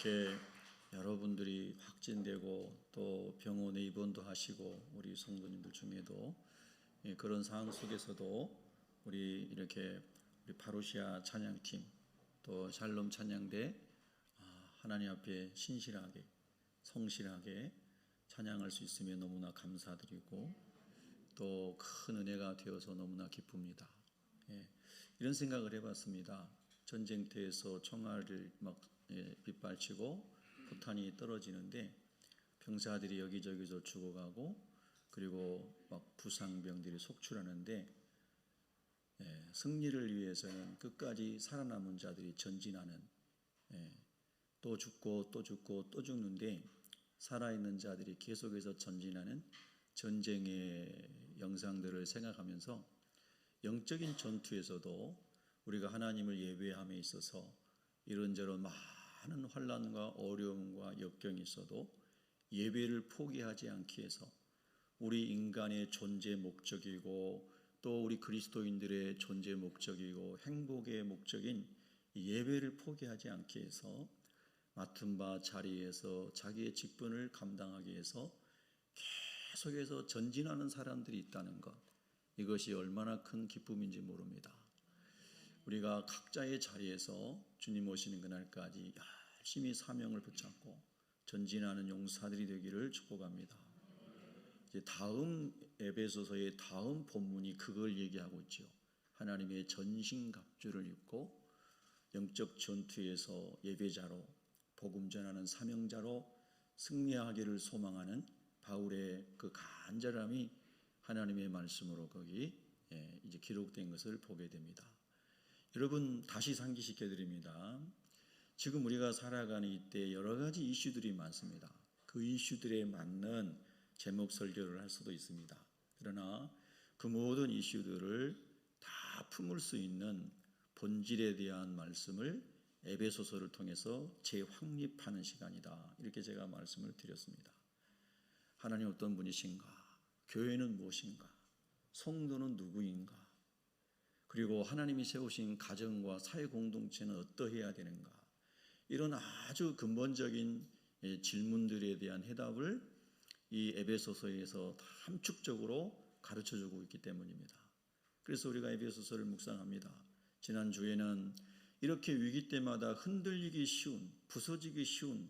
이렇게 여러분들이 확진되고 또 병원에 입원도 하시고 우리 성도님들 중에도 그런 상황 속에서도 우리 이렇게 우리 파루시아 찬양팀 또 샬롬 찬양대 하나님 앞에 신실하게 성실하게 찬양할 수 있으면 너무나 감사드리고 또 큰 은혜가 되어서 너무나 기쁩니다. 이런 생각을 해봤습니다. 전쟁터에서 총알을 막 빗발치고 포탄이 떨어지는데 병사들이 여기저기서 죽어가고 그리고 막 부상병들이 속출하는데 승리를 위해서는 끝까지 살아남은 자들이 전진하는 또 죽고 또 죽고 또 죽는데 살아있는 자들이 계속해서 전진하는 전쟁의 영상들을 생각하면서 영적인 전투에서도 우리가 하나님을 예배함에 있어서 이런저런 많은 환난과 어려움과 역경이 있어도 예배를 포기하지 않기 위해서 우리 인간의 존재 목적이고 또 우리 그리스도인들의 존재 목적이고 행복의 목적인 예배를 포기하지 않기 위해서 맡은 바 자리에서 자기의 직분을 감당하기 위해서 계속해서 전진하는 사람들이 있다는 것, 이것이 얼마나 큰 기쁨인지 모릅니다. 우리가 각자의 자리에서 주님 오시는 그날까지 열심히 사명을 붙잡고 전진하는 용사들이 되기를 축복합니다. 이제 다음 에베소서의 다음 본문이 그걸 얘기하고 있죠. 하나님의 전신갑주를 입고 영적 전투에서 예배자로 복음 전하는 사명자로 승리하기를 소망하는 바울의 그 간절함이 하나님의 말씀으로 거기 이제 기록된 것을 보게 됩니다. 여러분 다시 상기시켜 드립니다. 지금 우리가 살아가는 이때 여러 가지 이슈들이 많습니다. 그 이슈들에 맞는 제목 설교를 할 수도 있습니다. 그러나 그 모든 이슈들을 다 품을 수 있는 본질에 대한 말씀을 에베소서를 통해서 재확립하는 시간이다. 이렇게 제가 말씀을 드렸습니다. 하나님 어떤 분이신가? 교회는 무엇인가? 성도는 누구인가? 그리고 하나님이 세우신 가정과 사회 공동체는 어떠해야 되는가? 이런 아주 근본적인 질문들에 대한 해답을 이 에베소서에서 함축적으로 가르쳐주고 있기 때문입니다. 그래서 우리가 에베소서를 묵상합니다. 지난주에는 이렇게 위기 때마다 흔들리기 쉬운, 부서지기 쉬운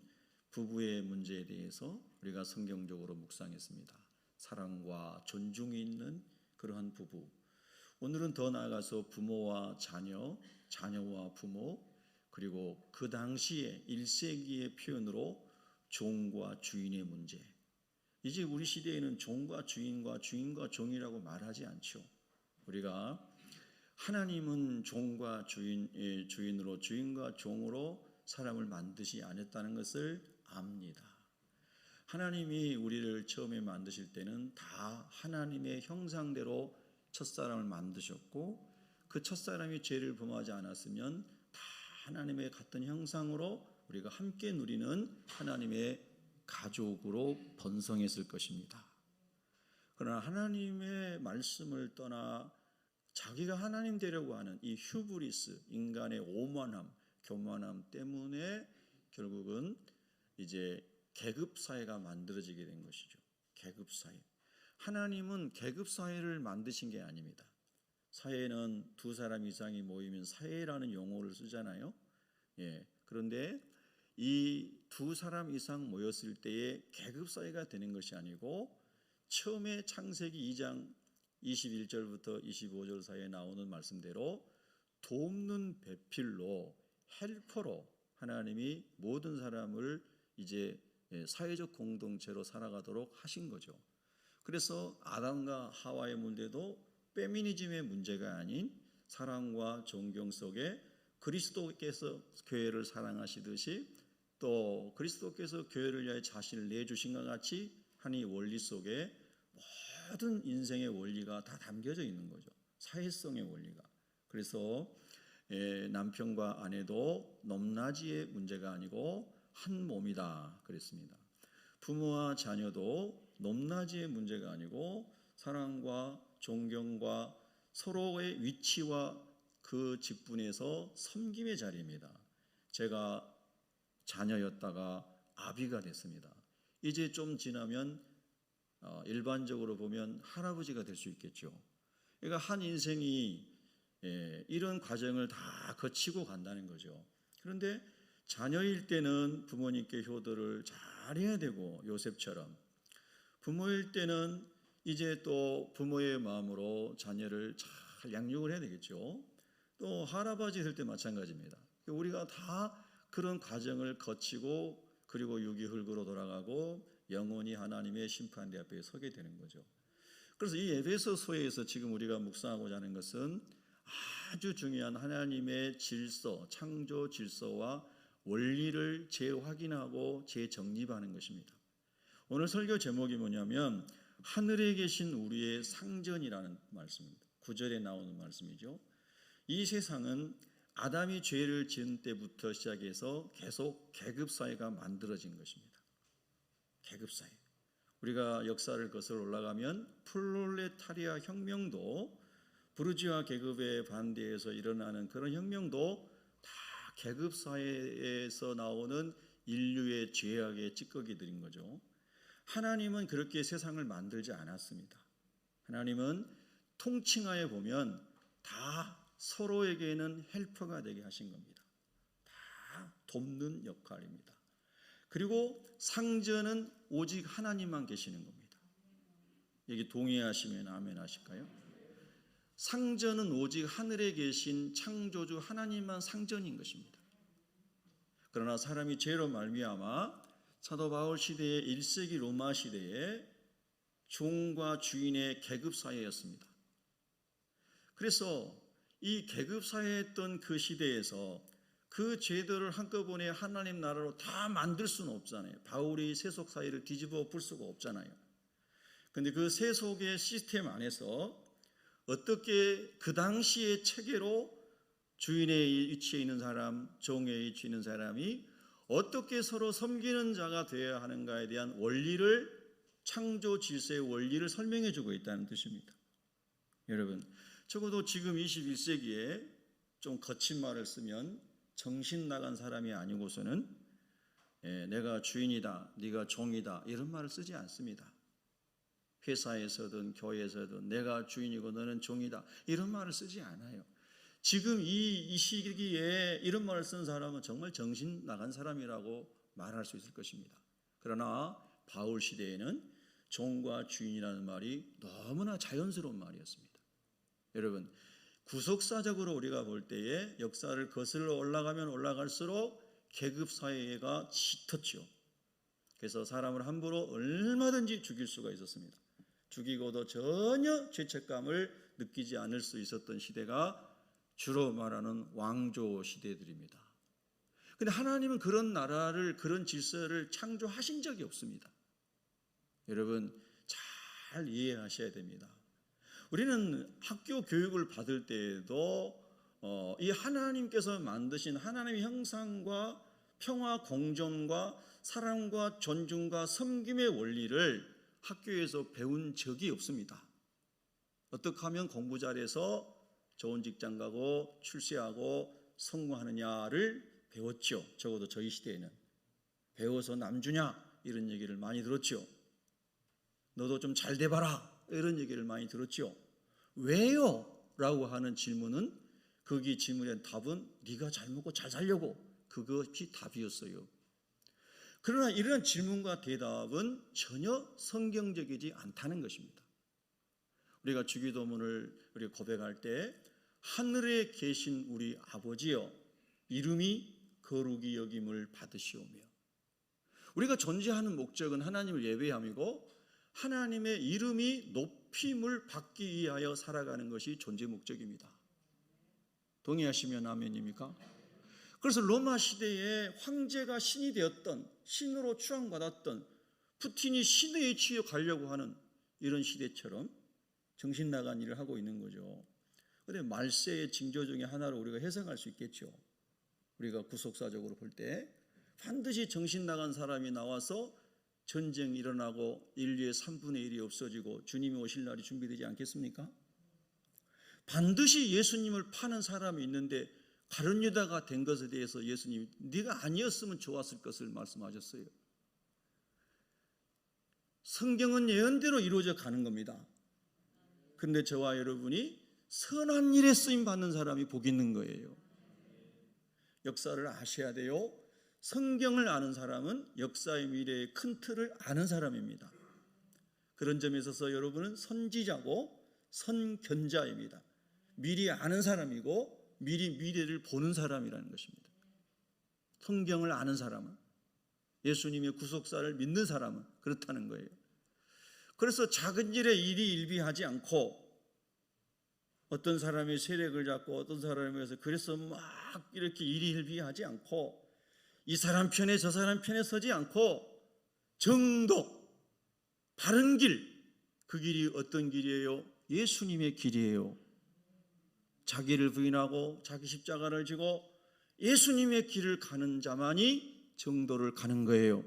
부부의 문제에 대해서 우리가 성경적으로 묵상했습니다. 사랑과 존중이 있는 그러한 부부. 오늘은 더 나아가서 부모와 자녀, 자녀와 부모, 그리고 그 당시에 1세기의 표현으로 종과 주인의 문제. 이제 우리 시대에는 종과 주인과 주인과 종이라고 말하지 않죠. 우리가 하나님은 종과 주인으로 주인과 종으로 사람을 만드지 않았다는 것을 압니다. 하나님이 우리를 처음에 만드실 때는 다 하나님의 형상대로 첫사람을 만드셨고 그 첫사람이 죄를 범하지 않았으면 다 하나님의 같은 형상으로 우리가 함께 누리는 하나님의 가족으로 번성했을 것입니다. 그러나 하나님의 말씀을 떠나 자기가 하나님 되려고 하는 이 휴브리스, 인간의 오만함, 교만함 때문에 결국은 이제 계급사회가 만들어지게 된 것이죠. 계급사회. 하나님은 계급사회를 만드신 게 아닙니다. 사회는 두 사람 이상이 모이면 사회라는 용어를 쓰잖아요. 그런데 이 두 사람 이상 모였을 때에 계급사회가 되는 것이 아니고 처음에 창세기 2장 21절부터 25절 사이에 나오는 말씀대로 돕는 배필로 헬퍼로 하나님이 모든 사람을 이제 사회적 공동체로 살아가도록 하신 거죠. 그래서 아담과 하와의 문제도 페미니즘의 문제가 아닌 사랑과 존경 속에 그리스도께서 교회를 사랑하시듯이 또 그리스도께서 교회를 위하여 자신을 내주신 것 같이 한 이 원리 속에 모든 인생의 원리가 다 담겨져 있는 거죠. 사회성의 원리가. 그래서 남편과 아내도 높낮이의 문제가 아니고 한 몸이다 그랬습니다. 부모와 자녀도 높낮이의 문제가 아니고 사랑과 존경과 서로의 위치와 그 직분에서 섬김의 자리입니다. 제가 자녀였다가 아비가 됐습니다. 이제 좀 지나면 일반적으로 보면 할아버지가 될 수 있겠죠. 그러니까 한 인생이 이런 과정을 다 거치고 간다는 거죠. 그런데 자녀일 때는 부모님께 효도를 잘해야 되고, 요셉처럼 부모일 때는 이제 또 부모의 마음으로 자녀를 잘 양육을 해야 되겠죠. 또 할아버지 될 때 마찬가지입니다. 우리가 다 그런 과정을 거치고 그리고 유기흙으로 돌아가고 영원히 하나님의 심판대 앞에 서게 되는 거죠. 그래서 이 에베소서에서 지금 우리가 묵상하고자 하는 것은 아주 중요한 하나님의 질서, 창조 질서와 원리를 재확인하고 재정립하는 것입니다. 오늘 설교 제목이 뭐냐면 하늘에 계신 우리의 상전이라는 말씀입니다. 9절에 나오는 말씀이죠. 이 세상은 아담이 죄를 지은 때부터 시작해서 계속 계급사회가 만들어진 것입니다. 계급사회. 우리가 역사를 거슬러 올라가면 프롤레타리아 혁명도, 부르주아 계급에 반대해서 일어나는 그런 혁명도 다 계급사회에서 나오는 인류의 죄악의 찌꺼기들인 거죠. 하나님은 그렇게 세상을 만들지 않았습니다. 하나님은 통칭하에 보면 다 서로에게는 헬퍼가 되게 하신 겁니다. 다 돕는 역할입니다. 그리고 상전은 오직 하나님만 계시는 겁니다. 여기 동의하시면 아멘 하실까요? 상전은 오직 하늘에 계신 창조주 하나님만 상전인 것입니다. 그러나 사람이 죄로 말미암아 사도 바울 시대의 1세기 로마 시대에 종과 주인의 계급 사회였습니다. 그래서 이 계급 사회였던 그 시대에서 그 죄들을 한꺼번에 하나님 나라로 다 만들 수는 없잖아요. 바울이 세속 사회를 뒤집어 엎을 수가 없잖아요. 그런데 그 세속의 시스템 안에서 어떻게 그 당시의 체계로 주인의 위치에 있는 사람, 종의 위치에 있는 사람이 어떻게 서로 섬기는 자가 되어야 하는가에 대한 원리를, 창조 질서의 원리를 설명해 주고 있다는 뜻입니다. 여러분, 적어도 지금 21세기에 좀 거친 말을 쓰면 정신 나간 사람이 아니고서는 내가 주인이다, 네가 종이다 이런 말을 쓰지 않습니다. 회사에서든 교회에서든 내가 주인이고 너는 종이다 이런 말을 쓰지 않아요. 지금 이 시기에 이런 말을 쓰는 사람은 정말 정신 나간 사람이라고 말할 수 있을 것입니다. 그러나 바울 시대에는 종과 주인이라는 말이 너무나 자연스러운 말이었습니다. 여러분, 구속사적으로 우리가 볼 때에 역사를 거슬러 올라가면 올라갈수록 계급사회가 짙었죠. 그래서 사람을 함부로 얼마든지 죽일 수가 있었습니다. 죽이고도 전혀 죄책감을 느끼지 않을 수 있었던 시대가 주로 말하는 왕조 시대들입니다. 그런데 하나님은 그런 나라를, 그런 질서를 창조하신 적이 없습니다. 여러분, 잘 이해하셔야 됩니다. 우리는 학교 교육을 받을 때에도 이 하나님께서 만드신 하나님의 형상과 평화, 공존과 사랑과 존중과 섬김의 원리를 학교에서 배운 적이 없습니다. 어떻게 하면 공부 잘해서 좋은 직장 가고 출세하고 성공하느냐를 배웠죠. 적어도 저희 시대에는. 배워서 남주냐 이런 얘기를 많이 들었죠. 너도 좀 잘 돼봐라 이런 얘기를 많이 들었죠. 왜요? 라고 하는 질문은, 거기 질문의 답은 네가 잘 먹고 잘 살려고, 그것이 답이었어요. 그러나 이런 질문과 대답은 전혀 성경적이지 않다는 것입니다. 우리가 주기도문을 우리가 고백할 때 하늘에 계신 우리 아버지여 이름이 거룩히 여김을 받으시오며, 우리가 존재하는 목적은 하나님을 예배함이고 하나님의 이름이 높임을 받기 위하여 살아가는 것이 존재 목적입니다. 동의하시면 아멘입니까? 그래서 로마 시대에 황제가 신이 되었던, 신으로 추앙받았던, 푸틴이 신의 위치에 가려고 하는 이런 시대처럼 정신 나간 일을 하고 있는 거죠. 그런데 말세의 징조 중에 하나로 우리가 해석할 수 있겠죠. 우리가 구속사적으로 볼 때 반드시 정신 나간 사람이 나와서 전쟁이 일어나고 인류의 3분의 1이 없어지고 주님이 오실 날이 준비되지 않겠습니까? 반드시 예수님을 파는 사람이 있는데 가룟 유다가 된 것에 대해서 예수님이 네가 아니었으면 좋았을 것을 말씀하셨어요. 성경은 예언대로 이루어져 가는 겁니다. 그런데 저와 여러분이 선한 일에 쓰임 받는 사람이 복 있는 거예요. 역사를 아셔야 돼요. 성경을 아는 사람은 역사의 미래의 큰 틀을 아는 사람입니다. 그런 점에 있어서 여러분은 선지자고 선견자입니다. 미리 아는 사람이고 미리 미래를 보는 사람이라는 것입니다. 성경을 아는 사람은, 예수님의 구속사를 믿는 사람은 그렇다는 거예요. 그래서 작은 일에 일희일비하지 않고 어떤 사람의 세력을 잡고 어떤 사람에 의해서 그래서 막 이렇게 일희일비하지 않고 이 사람 편에 저 사람 편에 서지 않고 정독, 바른 길, 그 길이 어떤 길이에요? 예수님의 길이에요. 자기를 부인하고 자기 십자가를 지고 예수님의 길을 가는 자만이 정도를 가는 거예요.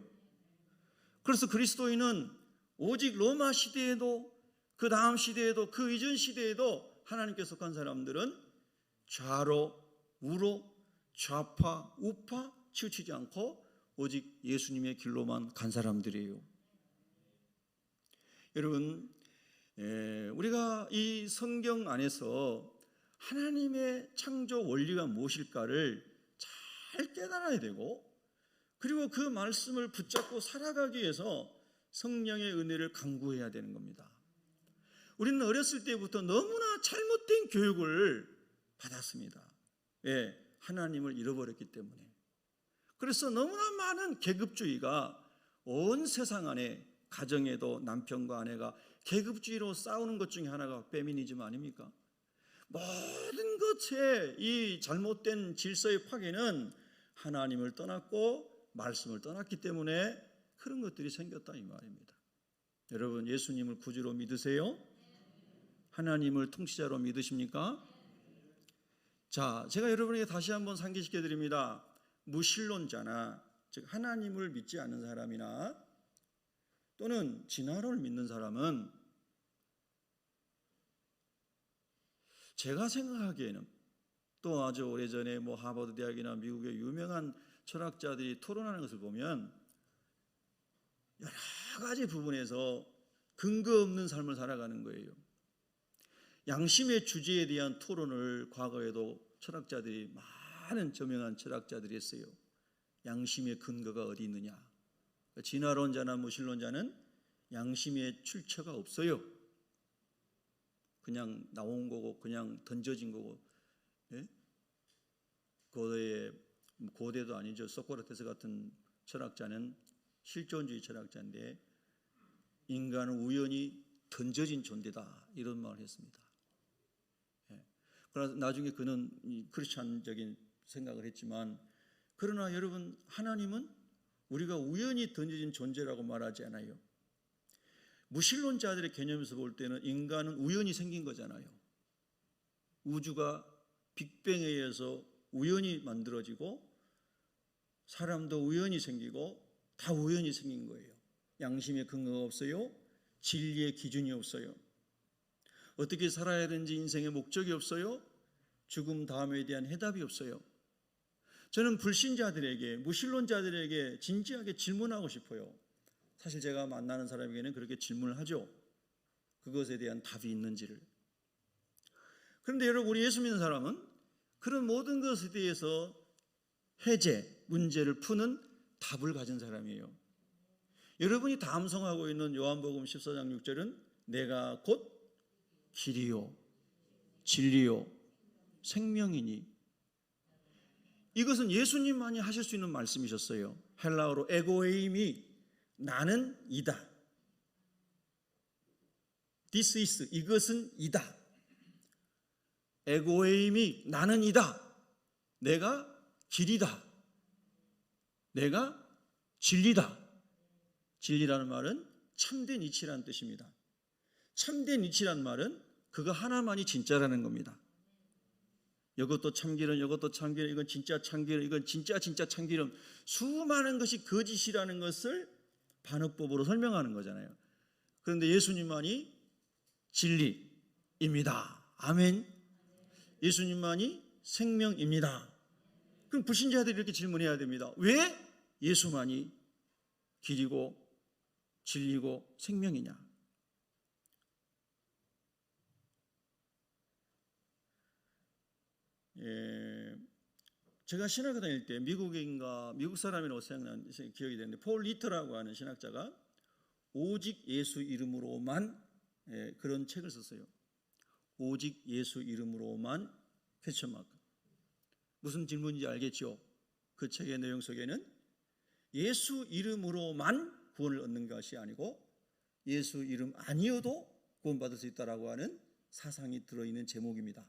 그래서 그리스도인은 오직 로마 시대에도 그 다음 시대에도 그 이전 시대에도 하나님께 속한 사람들은 좌로 우로 좌파 우파 치우치지 않고 오직 예수님의 길로만 간 사람들이에요. 여러분, 우리가 이 성경 안에서 하나님의 창조 원리가 무엇일까를 잘 깨달아야 되고, 그리고 그 말씀을 붙잡고 살아가기 위해서 성령의 은혜를 간구해야 되는 겁니다. 우리는 어렸을 때부터 너무나 잘못된 교육을 받았습니다. 왜? 하나님을 잃어버렸기 때문에. 그래서 너무나 많은 계급주의가 온 세상 안에, 가정에도 남편과 아내가 계급주의로 싸우는 것 중에 하나가 페미니즘 아닙니까? 모든 것의 이 잘못된 질서의 파괴는 하나님을 떠났고 말씀을 떠났기 때문에 그런 것들이 생겼다 이 말입니다. 여러분, 예수님을 구주로 믿으세요? 하나님을 통치자로 믿으십니까? 자, 제가 여러분에게 다시 한번 상기시켜 드립니다. 무신론자나 즉 하나님을 믿지 않는 사람이나 또는 진화론을 믿는 사람은 제가 생각하기에는, 또 아주 오래전에 하버드 대학이나 미국의 유명한 철학자들이 토론하는 것을 보면 여러 가지 부분에서 근거 없는 삶을 살아가는 거예요. 양심의 주제에 대한 토론을 과거에도 철학자들이, 많은 저명한 철학자들이 했어요. 양심의 근거가 어디 있느냐. 진화론자나 무신론자는 양심의 출처가 없어요. 그냥 나온 거고 그냥 던져진 거고. 예? 고대도 아니죠. 소크라테스 같은 철학자는 실존주의 철학자인데 인간은 우연히 던져진 존재다 이런 말을 했습니다. 예. 그러나 나중에 그는 크리스찬적인 생각을 했지만, 그러나 여러분, 하나님은 우리가 우연히 던져진 존재라고 말하지 않아요. 무신론자들의 개념에서 볼 때는 인간은 우연히 생긴 거잖아요. 우주가 빅뱅에 의해서 우연히 만들어지고 사람도 우연히 생기고 다 우연히 생긴 거예요. 양심의 근거가 없어요. 진리의 기준이 없어요. 어떻게 살아야 되는지 인생의 목적이 없어요. 죽음 다음에 대한 해답이 없어요. 저는 불신자들에게, 무신론자들에게 진지하게 질문하고 싶어요. 사실 제가 만나는 사람에게는 그렇게 질문을 하죠. 그것에 대한 답이 있는지를. 그런데 여러분, 우리 예수 믿는 사람은 그런 모든 것에 대해서 해제, 문제를 푸는 답을 가진 사람이에요. 여러분이 다 암송하고 있는 요한복음 14장 6절은 내가 곧 길이요 진리요 생명이니, 이것은 예수님만이 하실 수 있는 말씀이셨어요. 헬라어로 에고에임이 나는 이다. This is, 이것은 이다. 에고에임이 나는 이다. 내가 길이다. 내가 진리다. 진리라는 말은 참된 이치라는 뜻입니다. 참된 이치라는 말은 그거 하나만이 진짜라는 겁니다. 이것도 참기름, 이것도 참기름, 이건 진짜 참기름, 이건 진짜 참기름, 수많은 것이 거짓이라는 것을 반어법으로 설명하는 거잖아요. 그런데 예수님만이 진리입니다. 아멘. 예수님만이 생명입니다. 그럼 불신자들이 이렇게 질문해야 됩니다. 왜 예수만이 길이고 진리고 생명이냐? 제가 신학을 다닐 때 미국 사람이라고 생각나는 기억이 되는데 폴 리터라고 하는 신학자가 오직 예수 이름으로만 그런 책을 썼어요. 오직 예수 이름으로만 퀘스천마크. 무슨 질문인지 알겠죠? 그 책의 내용 속에는 예수 이름으로만 구원을 얻는 것이 아니고 예수 이름 아니어도 구원받을 수 있다라고 하는 사상이 들어있는 제목입니다.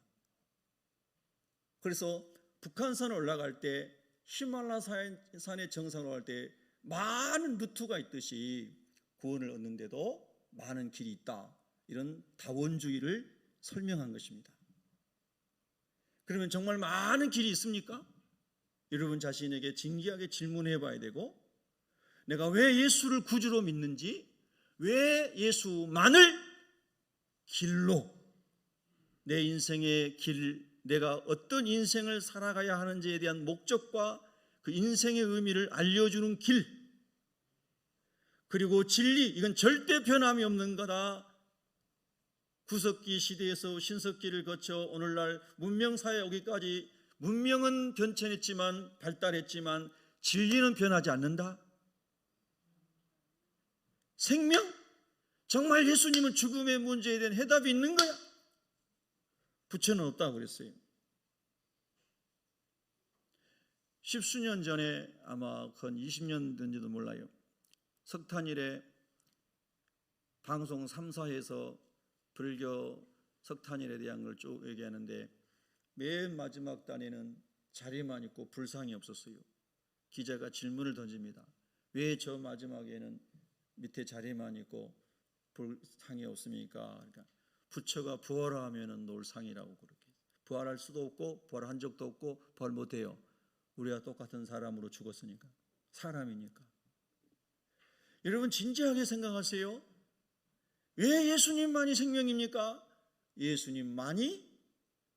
그래서 북한산을 올라갈 때 히말라야산의 정상으로 갈 때 많은 루트가 있듯이 구원을 얻는데도 많은 길이 있다. 이런 다원주의를 설명한 것입니다. 그러면 정말 많은 길이 있습니까? 여러분 자신에게 진지하게 질문해 봐야 되고, 내가 왜 예수를 구주로 믿는지, 왜 예수만을 길로, 내 인생의 길, 내가 어떤 인생을 살아가야 하는지에 대한 목적과 그 인생의 의미를 알려주는 길, 그리고 진리, 이건 절대 변함이 없는 거다. 구석기 시대에서 신석기를 거쳐 오늘날 문명사회에 오기까지 문명은 변천했지만 발달했지만 진리는 변하지 않는다. 생명? 정말 예수님은 죽음의 문제에 대한 해답이 있는 거야? 부처는 없다고 그랬어요. 십수년 전에 아마 한 20년 된지도 몰라요. 석탄일에 방송 3사에서 불교 석탄일에 대한 걸 쭉 얘기하는데 맨 마지막 단에는 자리만 있고 불상이 없었어요. 기자가 질문을 던집니다. 왜 저 마지막에는 밑에 자리만 있고 불상이 없습니까? 그러니까 부처가 부활하면은 놓을 상이라고 그렇게. 부활할 수도 없고 부활한 적도 없고 부활 못해요. 우리가 똑같은 사람으로 죽었으니까. 사람이니까. 여러분 진지하게 생각하세요. 왜 예수님만이 생명입니까? 예수님만이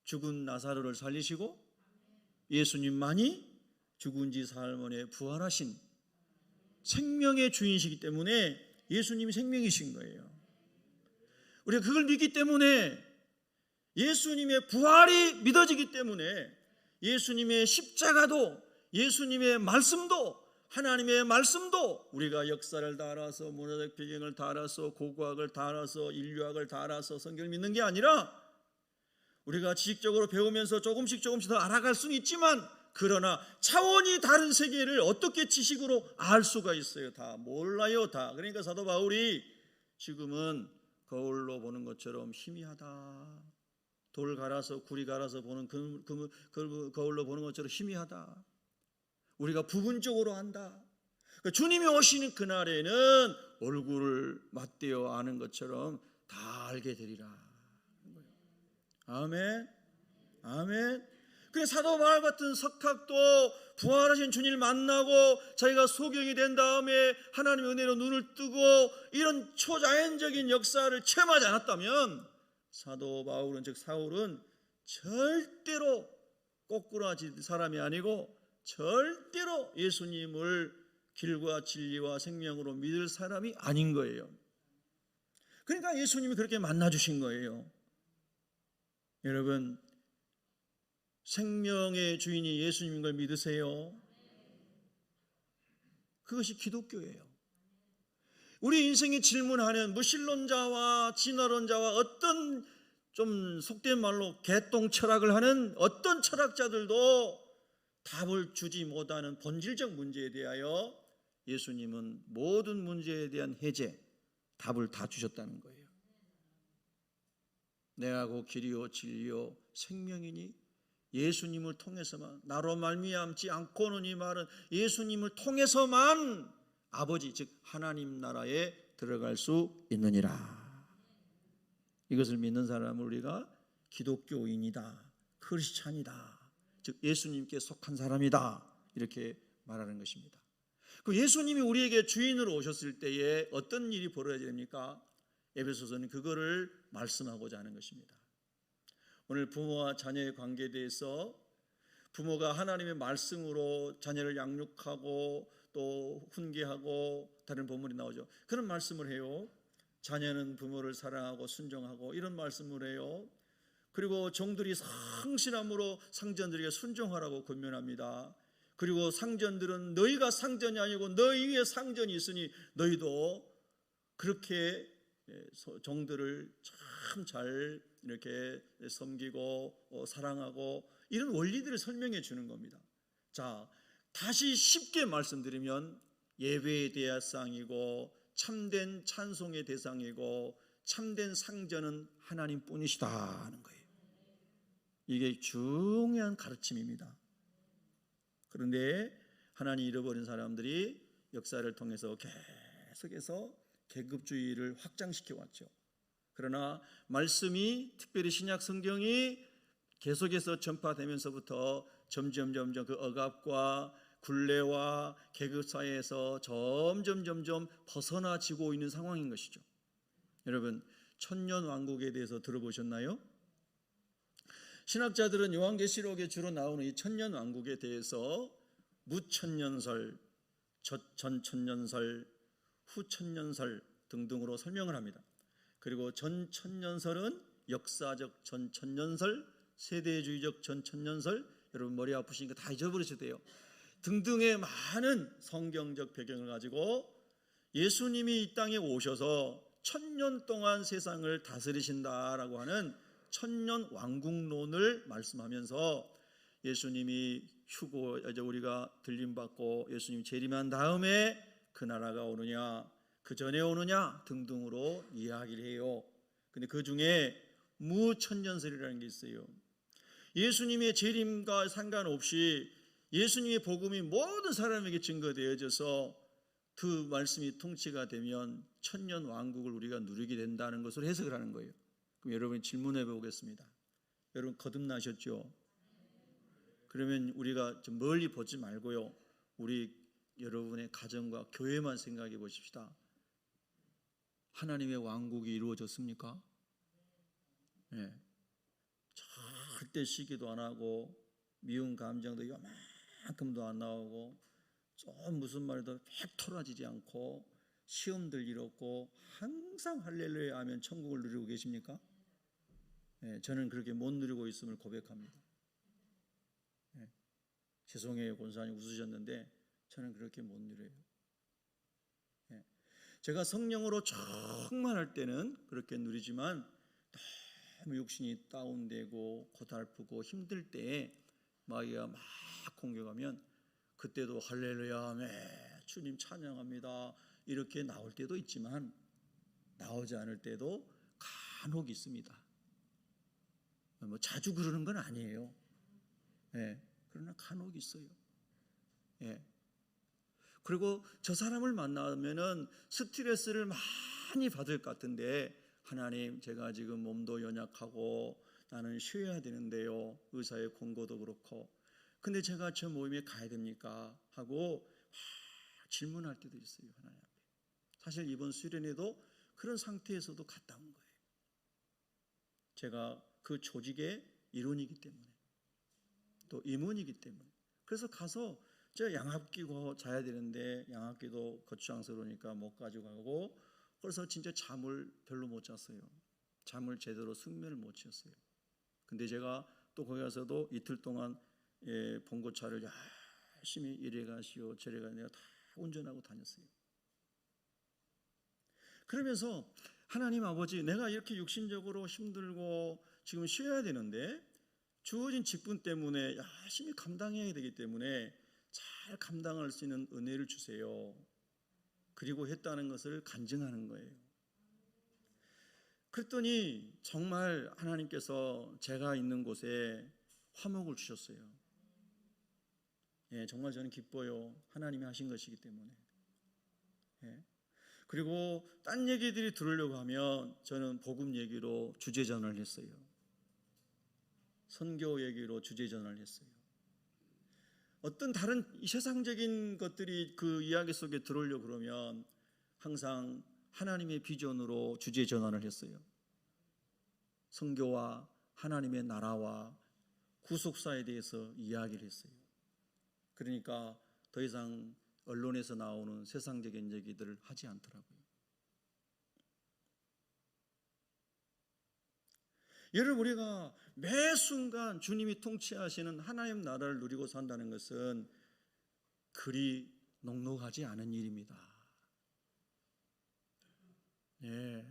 죽은 나사로를 살리시고 예수님만이 죽은 지 사흘 만에 부활하신 생명의 주인이시기 때문에 예수님이 생명이신 거예요. 우리가 그걸 믿기 때문에 예수님의 부활이 믿어지기 때문에 예수님의 십자가도 예수님의 말씀도 하나님의 말씀도 우리가 역사를 다 알아서 문화적 배경을 다 알아서 고고학을 다 알아서 인류학을 다 알아서 성경을 믿는 게 아니라 우리가 지식적으로 배우면서 조금씩 더 알아갈 수는 있지만 그러나 차원이 다른 세계를 어떻게 지식으로 알 수가 있어요? 다 몰라요. 다. 그러니까 사도 바울이 지금은 거울로 보는 것처럼 희미하다. 돌 갈아서 구리 갈아서 보는 거울로 보는 것처럼 희미하다. 우리가 부분적으로 안다. 주님이 오시는 그날에는 얼굴을 맞대어 아는 것처럼 다 알게 되리라. 아멘. 아멘. 그 사도 바울 같은 석학도 부활하신 주님을 만나고 자기가 소경이 된 다음에 하나님의 은혜로 눈을 뜨고 이런 초자연적인 역사를 체험하지 않았다면 사도 바울은 즉 사울은 절대로 꼬꾸라질 사람이 아니고 절대로 예수님을 길과 진리와 생명으로 믿을 사람이 아닌 거예요. 그러니까 예수님이 그렇게 만나주신 거예요. 여러분 생명의 주인이 예수님인 걸 믿으세요? 그것이 기독교예요. 우리 인생이 질문하는 무신론자와 진화론자와 어떤 좀 속된 말로 개똥 철학을 하는 어떤 철학자들도 답을 주지 못하는 본질적 문제에 대하여 예수님은 모든 문제에 대한 해제, 답을 다 주셨다는 거예요. 내가 곧 길이요 진리요 생명이니 예수님을 통해서만 나로 말미암지 않고는 이 말은 예수님을 통해서만 아버지 즉 하나님 나라에 들어갈 수 있느니라. 이것을 믿는 사람을 우리가 기독교인이다, 크리스찬이다, 즉 예수님께 속한 사람이다 이렇게 말하는 것입니다. 그 예수님이 우리에게 주인으로 오셨을 때에 어떤 일이 벌어져야 됩니까? 에베소서는 그거를 말씀하고자 하는 것입니다. 오늘 부모와 자녀의 관계에 대해서 부모가 하나님의 말씀으로 자녀를 양육하고 또 훈계하고, 다른 본문이 나오죠. 그런 말씀을 해요. 자녀는 부모를 사랑하고 순종하고, 이런 말씀을 해요. 그리고 종들이 성실함으로 상전들에게 순종하라고 권면합니다. 그리고 상전들은 너희가 상전이 아니고 너희 위에 상전이 있으니 너희도 그렇게 종들을 참 잘 이렇게 섬기고 사랑하고, 이런 원리들을 설명해 주는 겁니다. 자, 다시 쉽게 말씀드리면 예배의 대상이고 참된 찬송의 대상이고 참된 상전은 하나님뿐이시다 하는 거예요. 이게 중요한 가르침입니다. 그런데 하나님 잃어버린 사람들이 역사를 통해서 계속해서 계급주의를 확장시켜 왔죠. 그러나 말씀이, 특별히 신약 성경이 계속해서 전파되면서부터 점점 그 억압과 굴레와 계급 사회에서 점점 벗어나지고 있는 상황인 것이죠. 여러분, 천년 왕국에 대해서 들어보셨나요? 신학자들은 요한계시록에 주로 나오는 이 천년 왕국에 대해서 무천년설, 전천년설, 후천년설 등등으로 설명을 합니다. 그리고 전천년설은 역사적 전천년설, 세대주의적 전천년설, 여러분 머리 아프시니까 다 잊어버리셔도 돼요. 등등의 많은 성경적 배경을 가지고 예수님이 이 땅에 오셔서 1000년 동안 세상을 다스리신다라고 하는 천년 왕국론을 말씀하면서, 예수님이 휴고, 이제 우리가 들림받고 예수님이 재림한 다음에 그 나라가 오느냐, 그 전에 오느냐 등등으로 이야기를 해요. 근데 그 중에 무천년설이라는 게 있어요. 예수님의 재림과 상관없이 예수님의 복음이 모든 사람에게 증거되어져서 그 말씀이 통치가 되면 천년 왕국을 우리가 누리게 된다는 것으로 해석을 하는 거예요. 그럼 여러분이 질문해 보겠습니다. 여러분 거듭나셨죠? 그러면 우리가 좀 멀리 보지 말고요, 우리 여러분의 가정과 교회만 생각해 보십시다. 하나님의 왕국이 이루어졌습니까? 네. 절대 시기도 안 하고 미운 감정도 요만큼도 안 나오고 좀 무슨 말도 팩 토라지지 않고 시험들 잃었고 항상 할렐루야 하면 천국을 누리고 계십니까? 네, 저는 그렇게 못 누리고 있음을 고백합니다. 네. 죄송해요, 권사님 웃으셨는데 저는 그렇게 못 누려요. 네. 제가 성령으로 충만할 때는 그렇게 누리지만 너무 육신이 다운되고 고달프고 힘들 때에 마귀가 막 공격하면 그때도 할렐루야, 네, 주님 찬양합니다 이렇게 나올 때도 있지만 나오지 않을 때도 간혹 있습니다. 뭐 자주 그러는 건 아니에요. 네, 그러나 간혹 있어요. 네. 그리고 저 사람을 만나면은 스트레스를 많이 받을 것 같은데, 하나님 제가 지금 몸도 연약하고 나는 쉬어야 되는데요, 의사의 권고도 그렇고, 근데 제가 저 모임에 가야 됩니까? 하고 질문할 때도 있어요, 하나님 앞에. 사실 이번 수련회도 그런 상태에서도 갔다 온 거예요. 제가 그 조직의 일원이기 때문에, 또 임원이기 때문에. 그래서 가서 제가 양압 끼고 자야 되는데 양압기도 거추장스러우니까 못 가져가고, 그래서 진짜 잠을 별로 못 잤어요. 잠을 제대로 숙면을 못 취했어요. 근데 제가 또 거기 가서도 이틀 동안 봉고차를 열심히 이래 가시오 저래 가 내가 다 운전하고 다녔어요. 그러면서 하나님 아버지, 내가 이렇게 육신적으로 힘들고 지금 쉬어야 되는데 주어진 직분 때문에 열심히 감당해야 되기 때문에 잘 감당할 수 있는 은혜를 주세요. 그리고 했다는 것을 간증하는 거예요. 그랬더니 정말 하나님께서 제가 있는 곳에 화목을 주셨어요. 예, 정말 저는 기뻐요. 하나님이 하신 것이기 때문에. 예. 그리고 딴 얘기들이 들으려고 하면 저는 복음 얘기로 주제전환을 했어요. 선교 얘기로 주제전환을 했어요. 어떤 다른 세상적인 것들이 그 이야기 속에 들어오려고 그러면 항상 하나님의 비전으로 주제전환을 했어요. 선교와 하나님의 나라와 구속사에 대해서 이야기를 했어요. 그러니까 더 이상 언론에서 나오는 세상적인 얘기들을 하지 않더라고요. 여러분, 우리가 매 순간 주님이 통치하시는 하나님 나라를 누리고 산다는 것은 그리 녹록하지 않은 일입니다. 예,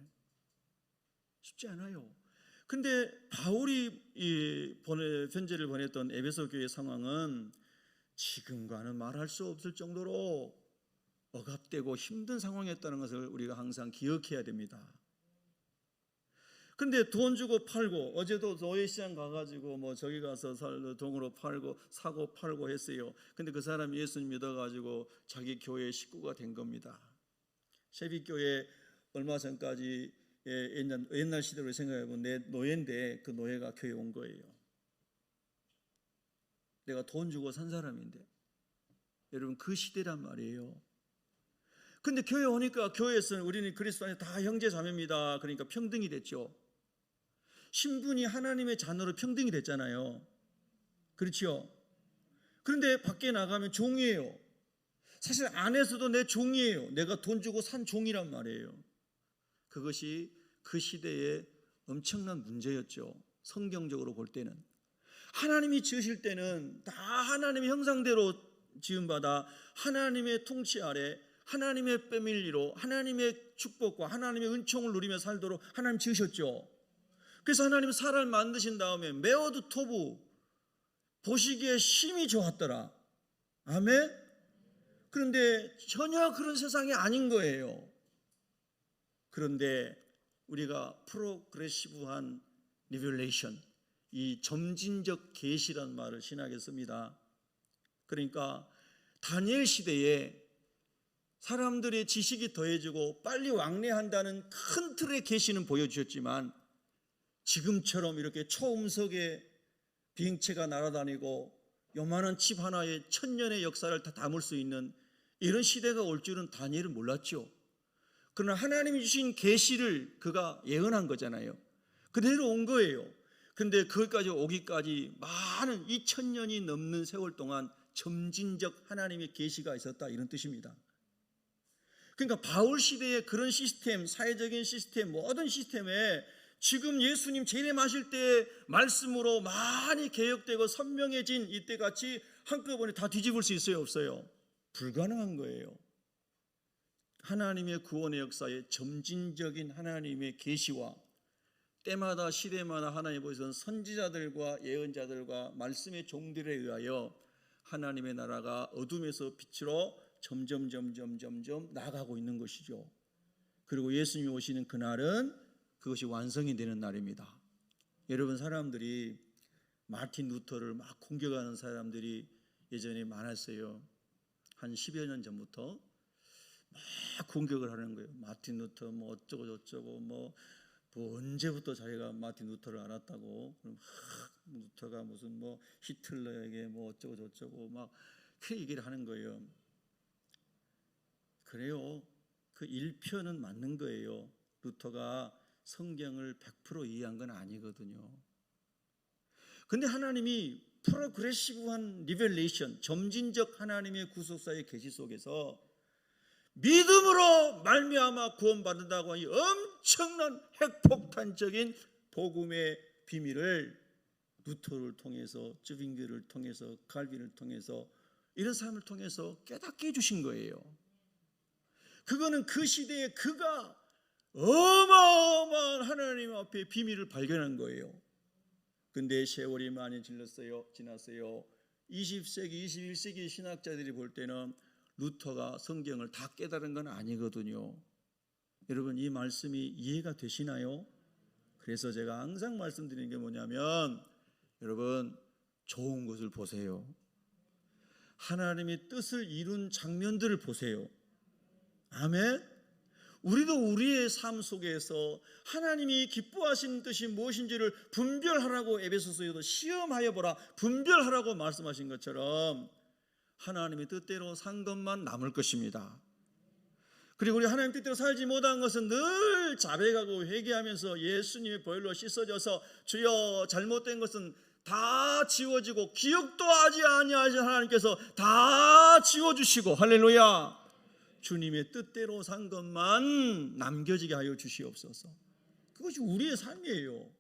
쉽지 않아요. 근데 바울이 편지를 보냈던 에베소 교회 상황은 지금과는 말할 수 없을 정도로 억압되고 힘든 상황이었다는 것을 우리가 항상 기억해야 됩니다. 근데 돈 주고 팔고, 어제도 노예시장 가가지고 뭐 저기 가서 돈으로 팔고 사고 팔고 했어요. 근데 그 사람이 예수님 믿어가지고 자기 교회 식구가 된 겁니다. 세빛교회 얼마 전까지 옛날 시대로 생각해보면 내 노예인데 그 노예가 교회 온 거예요. 내가 돈 주고 산 사람인데. 여러분, 그 시대란 말이에요. 근데 교회 오니까 교회에서는 우리는 그리스도 안에 다 형제 자매입니다. 그러니까 평등이 됐죠. 신분이 하나님의 자녀로 평등이 됐잖아요. 그렇죠? 그런데 밖에 나가면 종이에요. 사실 안에서도 내 종이에요. 내가 돈 주고 산 종이란 말이에요. 그것이 그 시대의 엄청난 문제였죠. 성경적으로 볼 때는. 하나님이 지으실 때는 다 하나님의 형상대로 지음받아 하나님의 통치 아래 하나님의 패밀리로 하나님의 축복과 하나님의 은총을 누리며 살도록 하나님 지으셨죠. 그래서 하나님은 사람을 만드신 다음에 메어드 토부, 보시기에 심히 좋았더라. 아멘? 그런데 전혀 그런 세상이 아닌 거예요. 그런데 우리가 프로그레시브한 리벨레이션, 이 점진적 계시란 말을 신학에 씁니다. 그러니까 다니엘 시대에 사람들의 지식이 더해지고 빨리 왕래한다는 큰 틀의 계시는 보여주셨지만 지금처럼 이렇게 초음속의 비행체가 날아다니고 요만한 집 하나에 1000년의 역사를 다 담을 수 있는 이런 시대가 올 줄은 다니엘은 몰랐죠. 그러나 하나님이 주신 계시를 그가 예언한 거잖아요. 그대로 온 거예요. 근데 거기까지 오기까지 많은 2000년이 넘는 세월 동안 점진적 하나님의 계시가 있었다, 이런 뜻입니다. 그러니까 바울 시대의 그런 시스템, 사회적인 시스템, 모든 시스템에 지금 예수님 재림하실 때 말씀으로 많이 개혁되고 선명해진 이때같이 한꺼번에 다 뒤집을 수 있어요, 없어요? 불가능한 거예요. 하나님의 구원의 역사에 점진적인 하나님의 계시와 때마다 시대마다 하나님 보시는 선지자들과 예언자들과 말씀의 종들에 의하여 하나님의 나라가 어둠에서 빛으로 점점 나아가고 있는 것이죠. 그리고 예수님이 오시는 그날은 그것이 완성이 되는 날입니다. 여러분, 사람들이 마틴 루터를 막 공격하는 사람들이 예전에 많았어요. 한 10여 년 전부터 막 공격을 하는 거예요. 마틴 루터 뭐 어쩌고 저쩌고 뭐 언제부터 자기가 마틴 루터를 알았다고, 그럼 루터가 무슨 뭐 히틀러에게 뭐 어쩌고 저쩌고 막 그 얘기를 하는 거예요. 그래요. 그 1편은 맞는 거예요. 루터가 성경을 100% 이해한 건 아니거든요. 근데 하나님이 프로그레시브한 리벨레이션, 점진적 하나님의 구속사의 계시 속에서 믿음으로 말미암아 구원받는다고 이 엄청난 핵폭탄적인 복음의 비밀을 루터를 통해서, 쯔빙게를 통해서, 칼빈을 통해서 이런 사람을 통해서 깨닫게 해주신 거예요. 그거는 그 시대에 그가 어마어마한 하나님 앞에 비밀을 발견한 거예요. 근데 세월이 많이 지났어요. 20세기, 21세기 신학자들이 볼 때는 루터가 성경을 다 깨달은 건 아니거든요. 여러분, 이 말씀이 이해가 되시나요? 그래서 제가 항상 말씀드리는 게 뭐냐면, 여러분, 좋은 것을 보세요. 하나님의 뜻을 이룬 장면들을 보세요. 아멘? 우리도 우리의 삶 속에서 하나님이 기뻐하시는 뜻이 무엇인지를 분별하라고 에베소서에도 시험하여 보라, 분별하라고 말씀하신 것처럼 하나님의 뜻대로 산 것만 남을 것입니다. 그리고 우리 하나님 뜻대로 살지 못한 것은 늘 자백하고 회개하면서 예수님의 보혈로 씻어져서 주여 잘못된 것은 다 지워지고 기억도 하지 아니하신 하나님께서 다 지워주시고, 할렐루야, 주님의 뜻대로 산 것만 남겨지게 하여 주시옵소서. 그것이 우리의 삶이에요.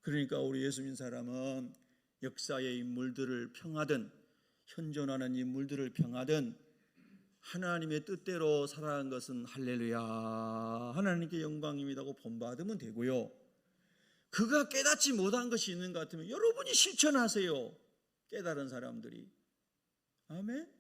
그러니까 우리 예수 믿는 사람은 역사의 인물들을 평하든 현존하는 인물들을 평하든 하나님의 뜻대로 살아간 것은 할렐루야, 하나님께 영광입니다고 본받으면 되고요. 그가 깨닫지 못한 것이 있는 것 같으면 여러분이 실천하세요. 깨달은 사람들이. 아멘.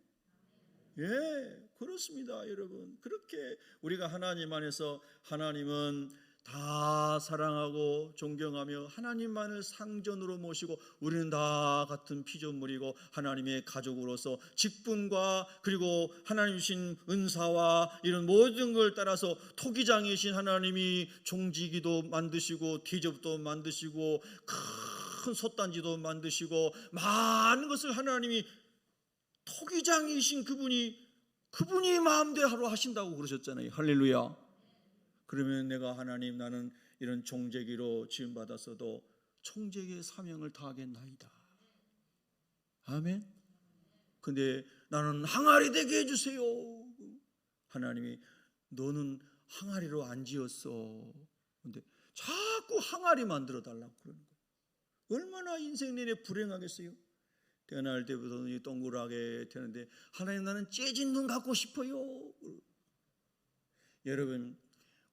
예, 그렇습니다, 여러분. 그렇게 우리가 하나님 안에서, 하나님은 다 사랑하고 존경하며 하나님만을 상전으로 모시고 우리는 다 같은 피조물이고 하나님의 가족으로서 직분과 그리고 하나님 주신 은사와 이런 모든 걸 따라서 토기장이신 하나님이 종지기도 만드시고 대접도 만드시고 큰 솥단지도 만드시고 많은 것을 하나님이, 토기장이신 그분이 마음대로 하신다고 그러셨잖아요. 할렐루야. 그러면 내가 하나님, 나는 이런 종제기로 지음받았어도 총제기의 사명을 다하겠나이다. 아멘. 근데 나는 항아리 되게 해주세요. 하나님이 너는 항아리로 안 지었어. 근데 자꾸 항아리 만들어 달라고 그러는 거예요. 얼마나 인생 내내 불행하겠어요. 태어날 때부터 눈이 동그랗게 되는데 하나님, 나는 째진 눈 갖고 싶어요. 여러분,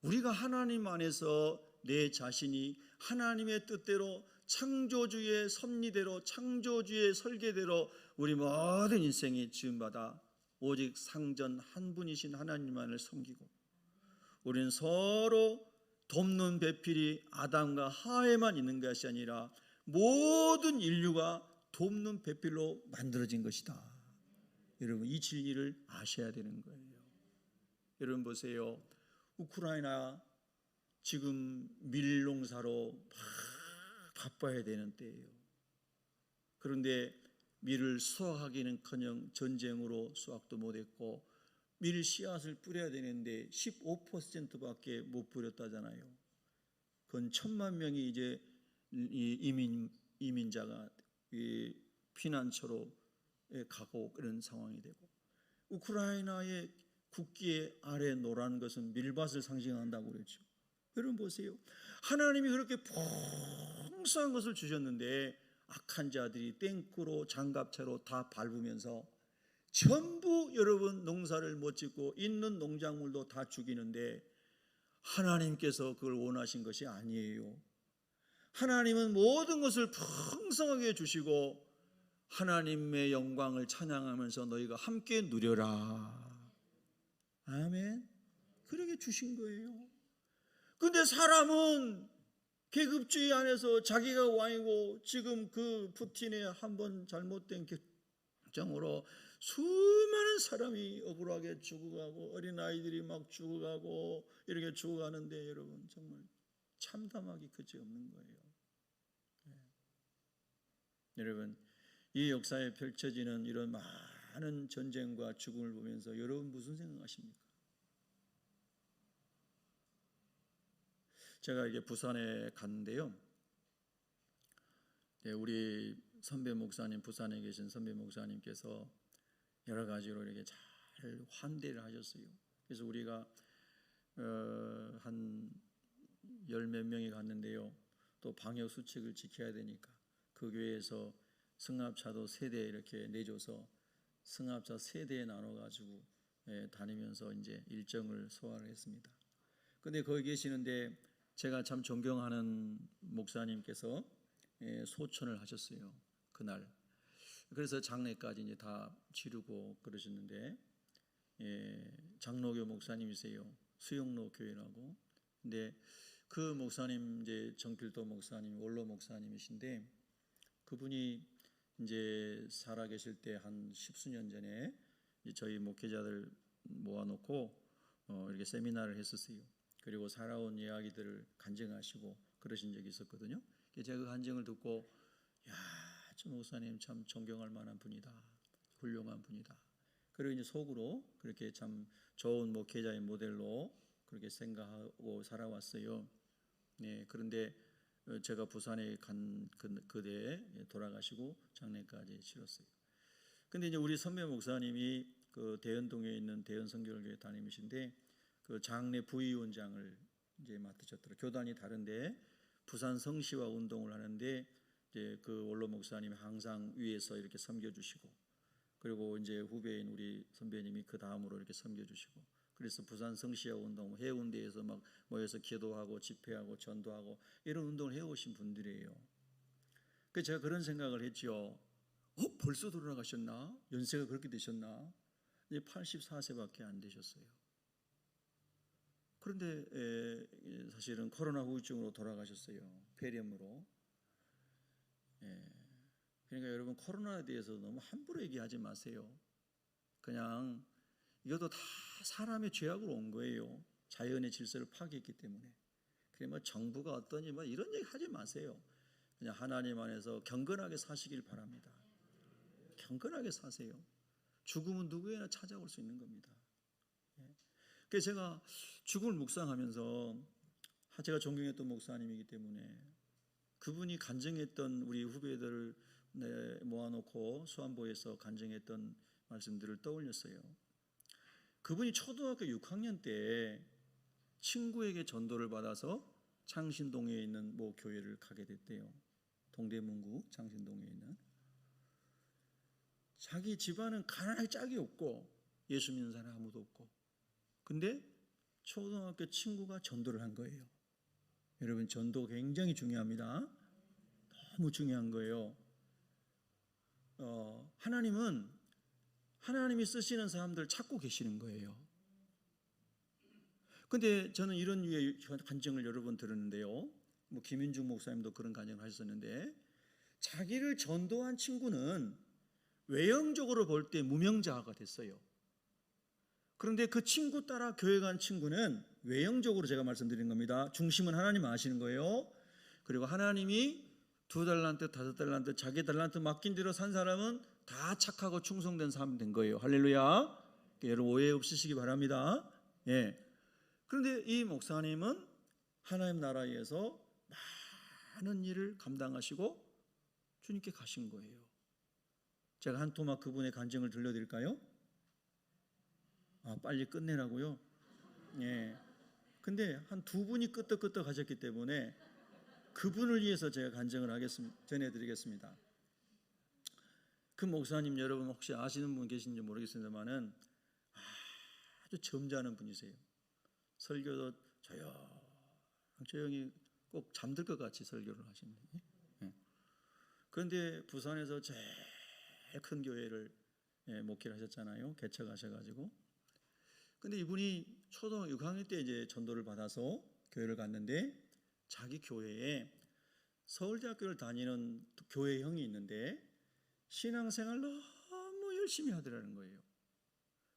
우리가 하나님 안에서 내 자신이 하나님의 뜻대로, 창조주의 섭리대로, 창조주의 설계대로 우리 모든 인생이 지음받아 오직 상전 한 분이신 하나님만을 섬기고, 우리는 서로 돕는 배필이 아담과 하와에만 있는 것이 아니라 모든 인류가 돕는 배필로 만들어진 것이다. 여러분, 이 진리를 아셔야 되는 거예요. 여러분 보세요. 우크라이나 지금 밀농사로 막 바빠야 되는 때예요. 그런데 밀을 수확하기는커녕 전쟁으로 수확도 못했고, 밀 씨앗을 뿌려야 되는데 15%밖에 못 뿌렸다잖아요. 그건 1,000만 명이 이제 이민자가 피난처로 가고 그런 상황이 되고, 우크라이나의 국기의 아래 노란 것은 밀밭을 상징한다고 그랬죠. 여러분 보세요. 하나님이 그렇게 풍성한 것을 주셨는데 악한 자들이 땡크로 장갑차로 다 밟으면서 전부 여러분 농사를 못 짓고 있는 농작물도 다 죽이는데, 하나님께서 그걸 원하신 것이 아니에요. 하나님은 모든 것을 풍성하게 주시고 하나님의 영광을 찬양하면서 너희가 함께 누려라. 아멘. 그렇게 주신 거예요. 근데 사람은 계급주의 안에서 자기가 왕이고, 지금 그 푸틴의 한번 잘못된 결정으로 수많은 사람이 억울하게 죽어가고 어린아이들이 막 죽어가고 이렇게 죽어가는데, 여러분 정말 참담하기 그지없는 거예요. 네. 여러분, 이 역사에 펼쳐지는 이런 많은 전쟁과 죽음을 보면서 여러분 무슨 생각하십니까? 제가 이게 부산에 갔는데요. 네, 우리 선배 목사님, 부산에 계신 선배 목사님께서 여러 가지로 이렇게 잘 환대를 하셨어요. 그래서 우리가 한 10몇 명이 갔는데요. 또 방역 수칙을 지켜야 되니까 그 교회에서 승합차도 3대 이렇게 내줘서 승합차 3대에 나눠가지고 다니면서 이제 일정을 소화를 했습니다. 근데 거기 계시는데 제가 참 존경하는 목사님께서 소천을 하셨어요, 그날. 그래서 장례까지 이제 다 치르고 그러셨는데, 장로교 목사님이세요. 수영로 교회라고. 근데 그 목사님, 이제 정필도 목사님, 원로 목사님이신데, 그분이 이제 살아계실 때 한 10수년 전에 저희 목회자들 모아놓고 이렇게 세미나를 했었어요. 그리고 살아온 이야기들을 간증하시고 그러신 적이 있었거든요. 제가 그 간증을 듣고, 야, 저 목사님 참 존경할 만한 분이다, 훌륭한 분이다. 그리고 이제 속으로 그렇게 참 좋은 목회자의 모델로 그렇게 생각하고 살아왔어요. 네, 그런데 제가 부산에 간 그대에 돌아가시고 장례까지 치렀어요. 근데 이제 우리 선배 목사님이 그 대연동에 있는 대연선교회 담임이신데 그 장례 부위원장을 이제 맡으셨더라고요. 교단이 다른데 부산 성시와 운동을 하는데 이제 그 원로 목사님이 항상 위에서 이렇게 섬겨주시고, 그리고 이제 후배인 우리 선배님이 그 다음으로 이렇게 섬겨주시고, 그래서 부산 성시와 운동 해운대에서 막 모여서 기도하고 집회하고 전도하고 이런 운동을 해오신 분들이에요. 그래서 제가 그런 생각을 했죠. 벌써 돌아가셨나? 연세가 그렇게 되셨나? 이제 84세밖에 안 되셨어요. 그런데 사실은 코로나 후유증으로 돌아가셨어요. 폐렴으로. 그러니까 여러분, 코로나에 대해서 너무 함부로 얘기하지 마세요. 그냥 이것도 다 사람의 죄악으로 온 거예요. 자연의 질서를 파괴했기 때문에. 그래 뭐 정부가 어떠니 뭐 이런 얘기 하지 마세요. 그냥 하나님 안에서 경건하게 사시길 바랍니다. 경건하게 사세요. 죽음은 누구에나 찾아올 수 있는 겁니다. 그래서 제가 죽음을 묵상하면서, 제가 존경했던 목사님이기 때문에 그분이 간증했던 우리 후배들을 모아놓고 수안보에서 간증했던 말씀들을 떠올렸어요. 그분이 초등학교 6학년 때 친구에게 전도를 받아서 창신동에 있는 모 교회를 가게 됐대요. 동대문구 창신동에 있는. 자기 집안은 가난하게 짝이 없고 예수 믿는 사람 아무도 없고, 근데 초등학교 친구가 전도를 한 거예요. 여러분, 전도 굉장히 중요합니다. 너무 중요한 거예요. 하나님은 하나님이 쓰시는 사람들 찾고 계시는 거예요. 근데 저는 이런 류의 간증을 여러 번 들었는데요. 뭐 김인중 목사님도 그런 간증을 하셨는데, 자기를 전도한 친구는 외형적으로 볼 때 무명자가 됐어요. 그런데 그 친구 따라 교회 간 친구는 외형적으로, 제가 말씀드린 겁니다, 중심은 하나님 아시는 거예요. 그리고 하나님이 2달란트, 5달란트, 자기 달란트 맡긴 대로 산 사람은 다 착하고 충성된 사람 된 거예요. 할렐루야. 여러분 오해 없으시기 바랍니다. 그런데 이 목사님은 하나님 나라에서 많은 일을 감당하시고 주님께 가신 거예요. 제가 한 토막 그분의 간증을 들려드릴까요? 빨리 끝내라고요? 근데 한 2분이 끄떡끄떡 하셨기 때문에 그분을 위해서 제가 간증을 전해드리겠습니다. 그 목사님 여러분 혹시 아시는 분 계신지 모르겠습니다만은 아주 점잖은 분이세요. 설교도 조용히 꼭 잠들 것 같이 설교를 하십니다. 그런데 부산에서 제일 큰 교회를 목회를 하셨잖아요. 개척하셔가지고. 근데 이분이 초등학교 6학년 때 이제 전도를 받아서 교회를 갔는데, 자기 교회에 서울대학교를 다니는 교회 형이 있는데 신앙생활 너무 열심히 하더라는 거예요.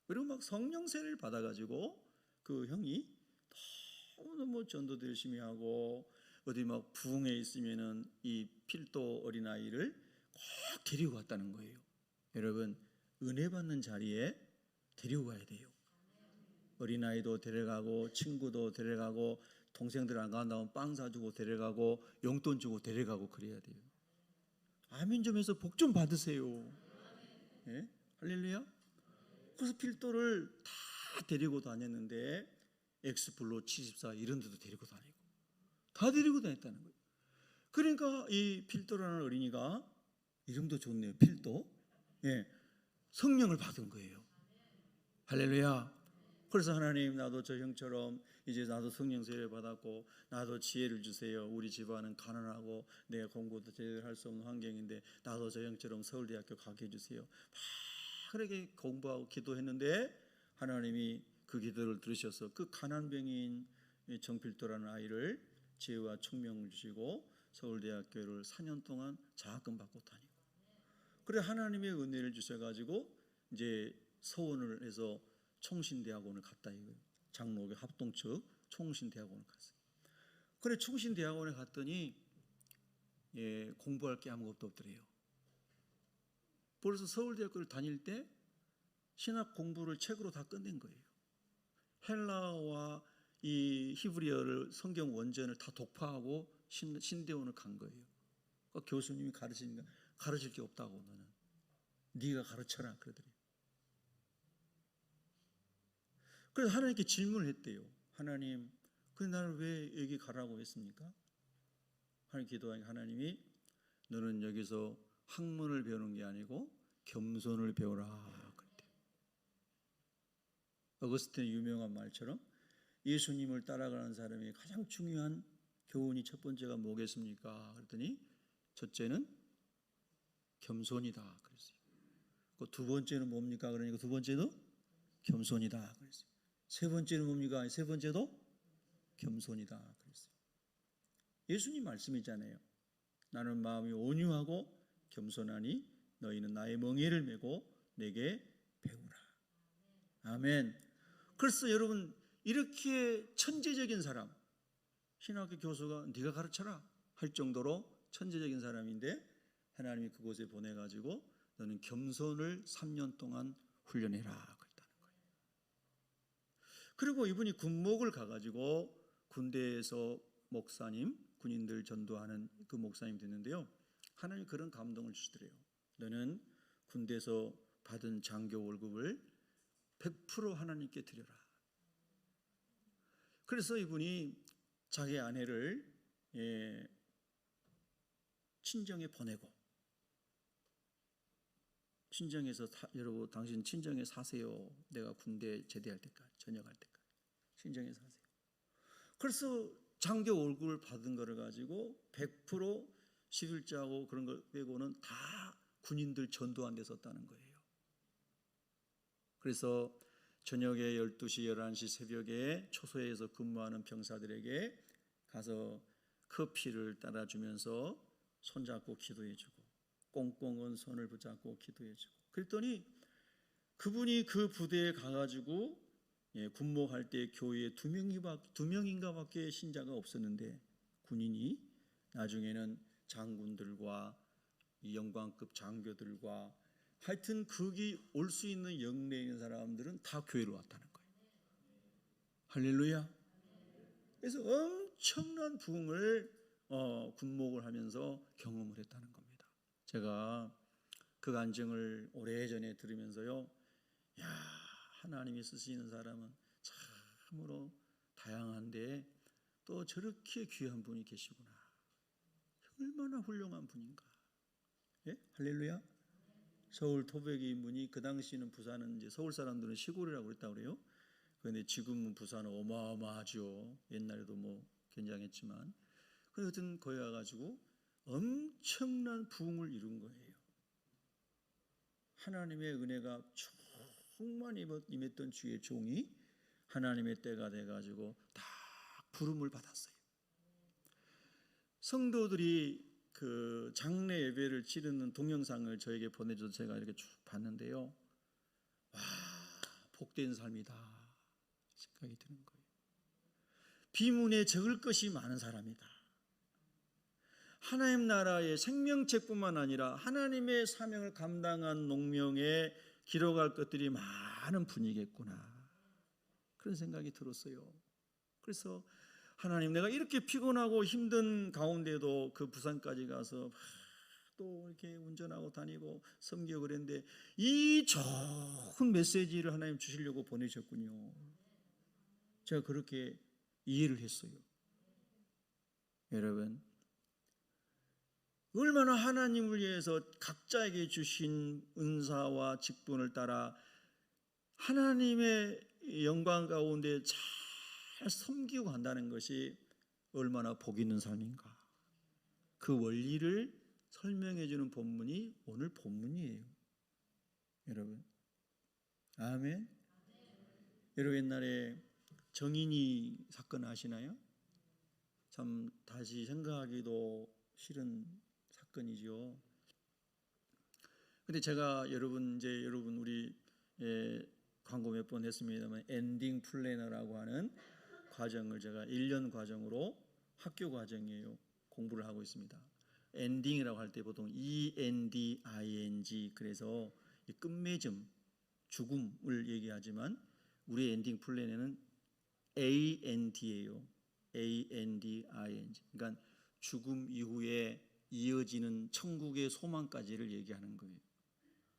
그리고 막 성령 세례를 받아가지고 그 형이 너무 전도도 열심히 하고, 어디 막 부흥에 있으면은 이 필도 어린아이를 꼭 데리고 갔다는 거예요. 여러분, 은혜 받는 자리에 데리고 가야 돼요. 어린아이도 데려가고 친구도 데려가고, 동생들 안 간다면 빵 사주고 데려가고 용돈 주고 데려가고 그래야 돼요. 아멘 좀 해서 복 좀 받으세요. 할렐루야. 그래서 필도를 다 데리고 다녔는데, 엑스플로 74 이런 데도 데리고 다니고 다 데리고 다녔다는 거예요. 그러니까 이 필도라는 어린이가, 이름도 좋네요, 필도. 성령을 받은 거예요. 할렐루야. 그래서 하나님, 나도 저 형처럼 이제 나도 성령 세례 받았고 나도 지혜를 주세요. 우리 집안은 가난하고 내가 공부도 제대로 할 수 없는 환경인데 나도 저 형처럼 서울대학교 가게 해주세요. 막 그렇게 공부하고 기도했는데 하나님이 그 기도를 들으셔서 그 가난뱅이인 정필도라는 아이를 지혜와 총명을 주시고 서울대학교를 4년 동안 장학금 받고 다니고, 그래 하나님의 은혜를 주셔가지고 이제 서원을 해서 총신대학원을 갔다 이거예요. 장로교 합동 측 총신대학원을 갔어요. 그래 총신대학원에 갔더니 공부할 게 아무것도 없더래요. 그래서 서울대학교를 다닐 때 신학 공부를 책으로 다 끝낸 거예요. 헬라어와 이 히브리어를 성경 원전을 다 독파하고 신대원을 간 거예요. 교수님이 가르치니까 가르칠 게 없다고 너는 네가 가르쳐라 그러더래요. 그래서 하나님께 질문을 했대요. 하나님, 근데 나를 왜 여기 가라고 했습니까? 하나님 기도하니까 하나님이 너는 여기서 학문을 배우는 게 아니고 겸손을 배우라 그랬대요. 어거스틴의 유명한 말처럼 예수님을 따라가는 사람이 가장 중요한 교훈이 첫 번째가 뭐겠습니까? 그랬더니 첫째는 겸손이다 그랬어요. 그 두 번째는 뭡니까? 그러니까 두 번째도 겸손이다 그랬어요. 세 번째는 뭡니까? 세 번째도 겸손이다 그랬어요. 예수님 말씀이잖아요. 나는 마음이 온유하고 겸손하니 너희는 나의 멍에를 메고 내게 배우라. 아멘. 그래서 여러분 이렇게 천재적인 사람, 신학교 교수가 네가 가르쳐라 할 정도로 천재적인 사람인데 하나님이 그곳에 보내가지고 너는 겸손을 3년 동안 훈련해라 그랬다는 거예요. 그리고 이분이 군목을 가가지고 군대에서 목사님, 군인들 전도하는 그 목사님이 됐는데요. 하나님이 그런 감동을 주시더래요. 너는 군대에서 받은 장교 월급을 100% 하나님께 드려라. 그래서 이분이 자기 아내를 친정에 보내고 친정에서 여러분 당신 친정에 사세요. 내가 군대 제대할 때까지 전역할 때까지 친정에 사세요. 그래서 장교 월급을 받은 거를 가지고 100% 11자하고 그런 걸 빼고는 다 군인들 전도한 데 썼다는 거예요. 그래서 저녁에 12시, 11시 새벽에 초소에서 근무하는 병사들에게 가서 커피를 따라주면서 손잡고 기도해주고 꽁꽁은 손을 붙잡고 기도해주고 그랬더니 그분이 그 부대에 가가지고 군목할 때 교회에 두 명인가밖에 신자가 없었는데 군인이 나중에는 장군들과 영광급 장교들과 하여튼 거기 올 수 있는 영내 있는 사람들은 다 교회로 왔다는 거예요. 할렐루야. 그래서 엄청난 부흥을 군목을 하면서 경험을 했다는 겁니다. 제가 그 간증을 오래전에 들으면서요, 야, 하나님이 쓰시는 사람은 참으로 다양한데 또 저렇게 귀한 분이 계시구나. 얼마나 훌륭한 분인가. 예? 할렐루야. 서울 토백이 인문이 그 당시는 부산은 이제 서울 사람들은 시골이라고 그랬다고 그래요. 그런데 지금은 부산은 어마어마하죠. 옛날에도 뭐 굉장했지만. 그래서 거기 가가지고 엄청난 부흥을 이룬 거예요. 하나님의 은혜가 충만히 임했던 주의 종이 하나님의 때가 돼가지고 다 부름을 받았어요. 성도들이 그 장례 예배를 치르는 동영상을 저에게 보내줘서 제가 이렇게 쭉 봤는데요. 와, 복된 삶이다 생각이 드는 거예요. 비문에 적을 것이 많은 사람이다. 하나님 나라의 생명책뿐만 아니라 하나님의 사명을 감당한 농명에 기록할 것들이 많은 분이겠구나. 그런 생각이 들었어요. 그래서 하나님, 내가 이렇게 피곤하고 힘든 가운데도 그 부산까지 가서 또 이렇게 운전하고 다니고 섬기고 그랬는데 이 좋은 메시지를 하나님 주시려고 보내셨군요. 제가 그렇게 이해를 했어요. 여러분, 얼마나 하나님을 위해서 각자에게 주신 은사와 직분을 따라 하나님의 영광 가운데 잘 섬기고 간다는 것이 얼마나 복 있는 삶인가. 그 원리를 설명해 주는 본문이 오늘 본문이에요. 여러분, 아멘. 여러분, 옛날에 정인이 사건 아시나요? 참 다시 생각하기도 싫은 사건이죠. 근데 제가 여러분 우리 광고 몇 번 했습니다만 엔딩 플래너라고 하는 과정을 제가 1년 과정으로 학교 과정이에요. 공부를 하고 있습니다. 엔딩이라고 할 때 보통 ENDING 그래서 끝맺음, 죽음을 얘기하지만 우리 엔딩 플래너는 AND예요. ANDING. 그러니까 죽음 이후에 이어지는 천국의 소망까지를 얘기하는 거예요.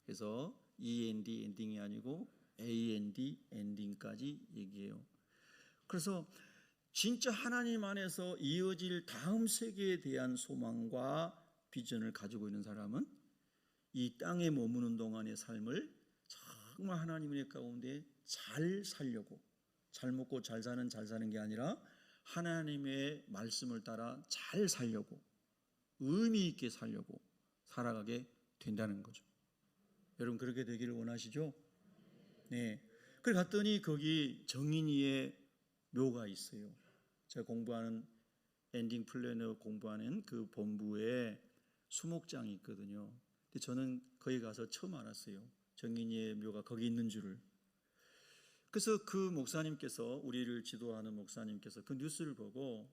그래서 END 엔딩이 아니고 AND 엔딩까지 얘기해요. 그래서 진짜 하나님 안에서 이어질 다음 세계에 대한 소망과 비전을 가지고 있는 사람은 이 땅에 머무는 동안의 삶을 정말 하나님의 가운데 잘 살려고, 잘 먹고 잘 사는 게 아니라 하나님의 말씀을 따라 잘 살려고, 의미 있게 살려고 살아가게 된다는 거죠. 여러분 그렇게 되기를 원하시죠? 네. 그래 갔더니 거기 정인이의 묘가 있어요. 제가 공부하는 엔딩 플래너 공부하는 그 본부에 수목장이 있거든요. 근데 저는 거기 가서 처음 알았어요. 정인이의 묘가 거기 있는 줄을. 그래서 그 목사님께서, 우리를 지도하는 목사님께서 그 뉴스를 보고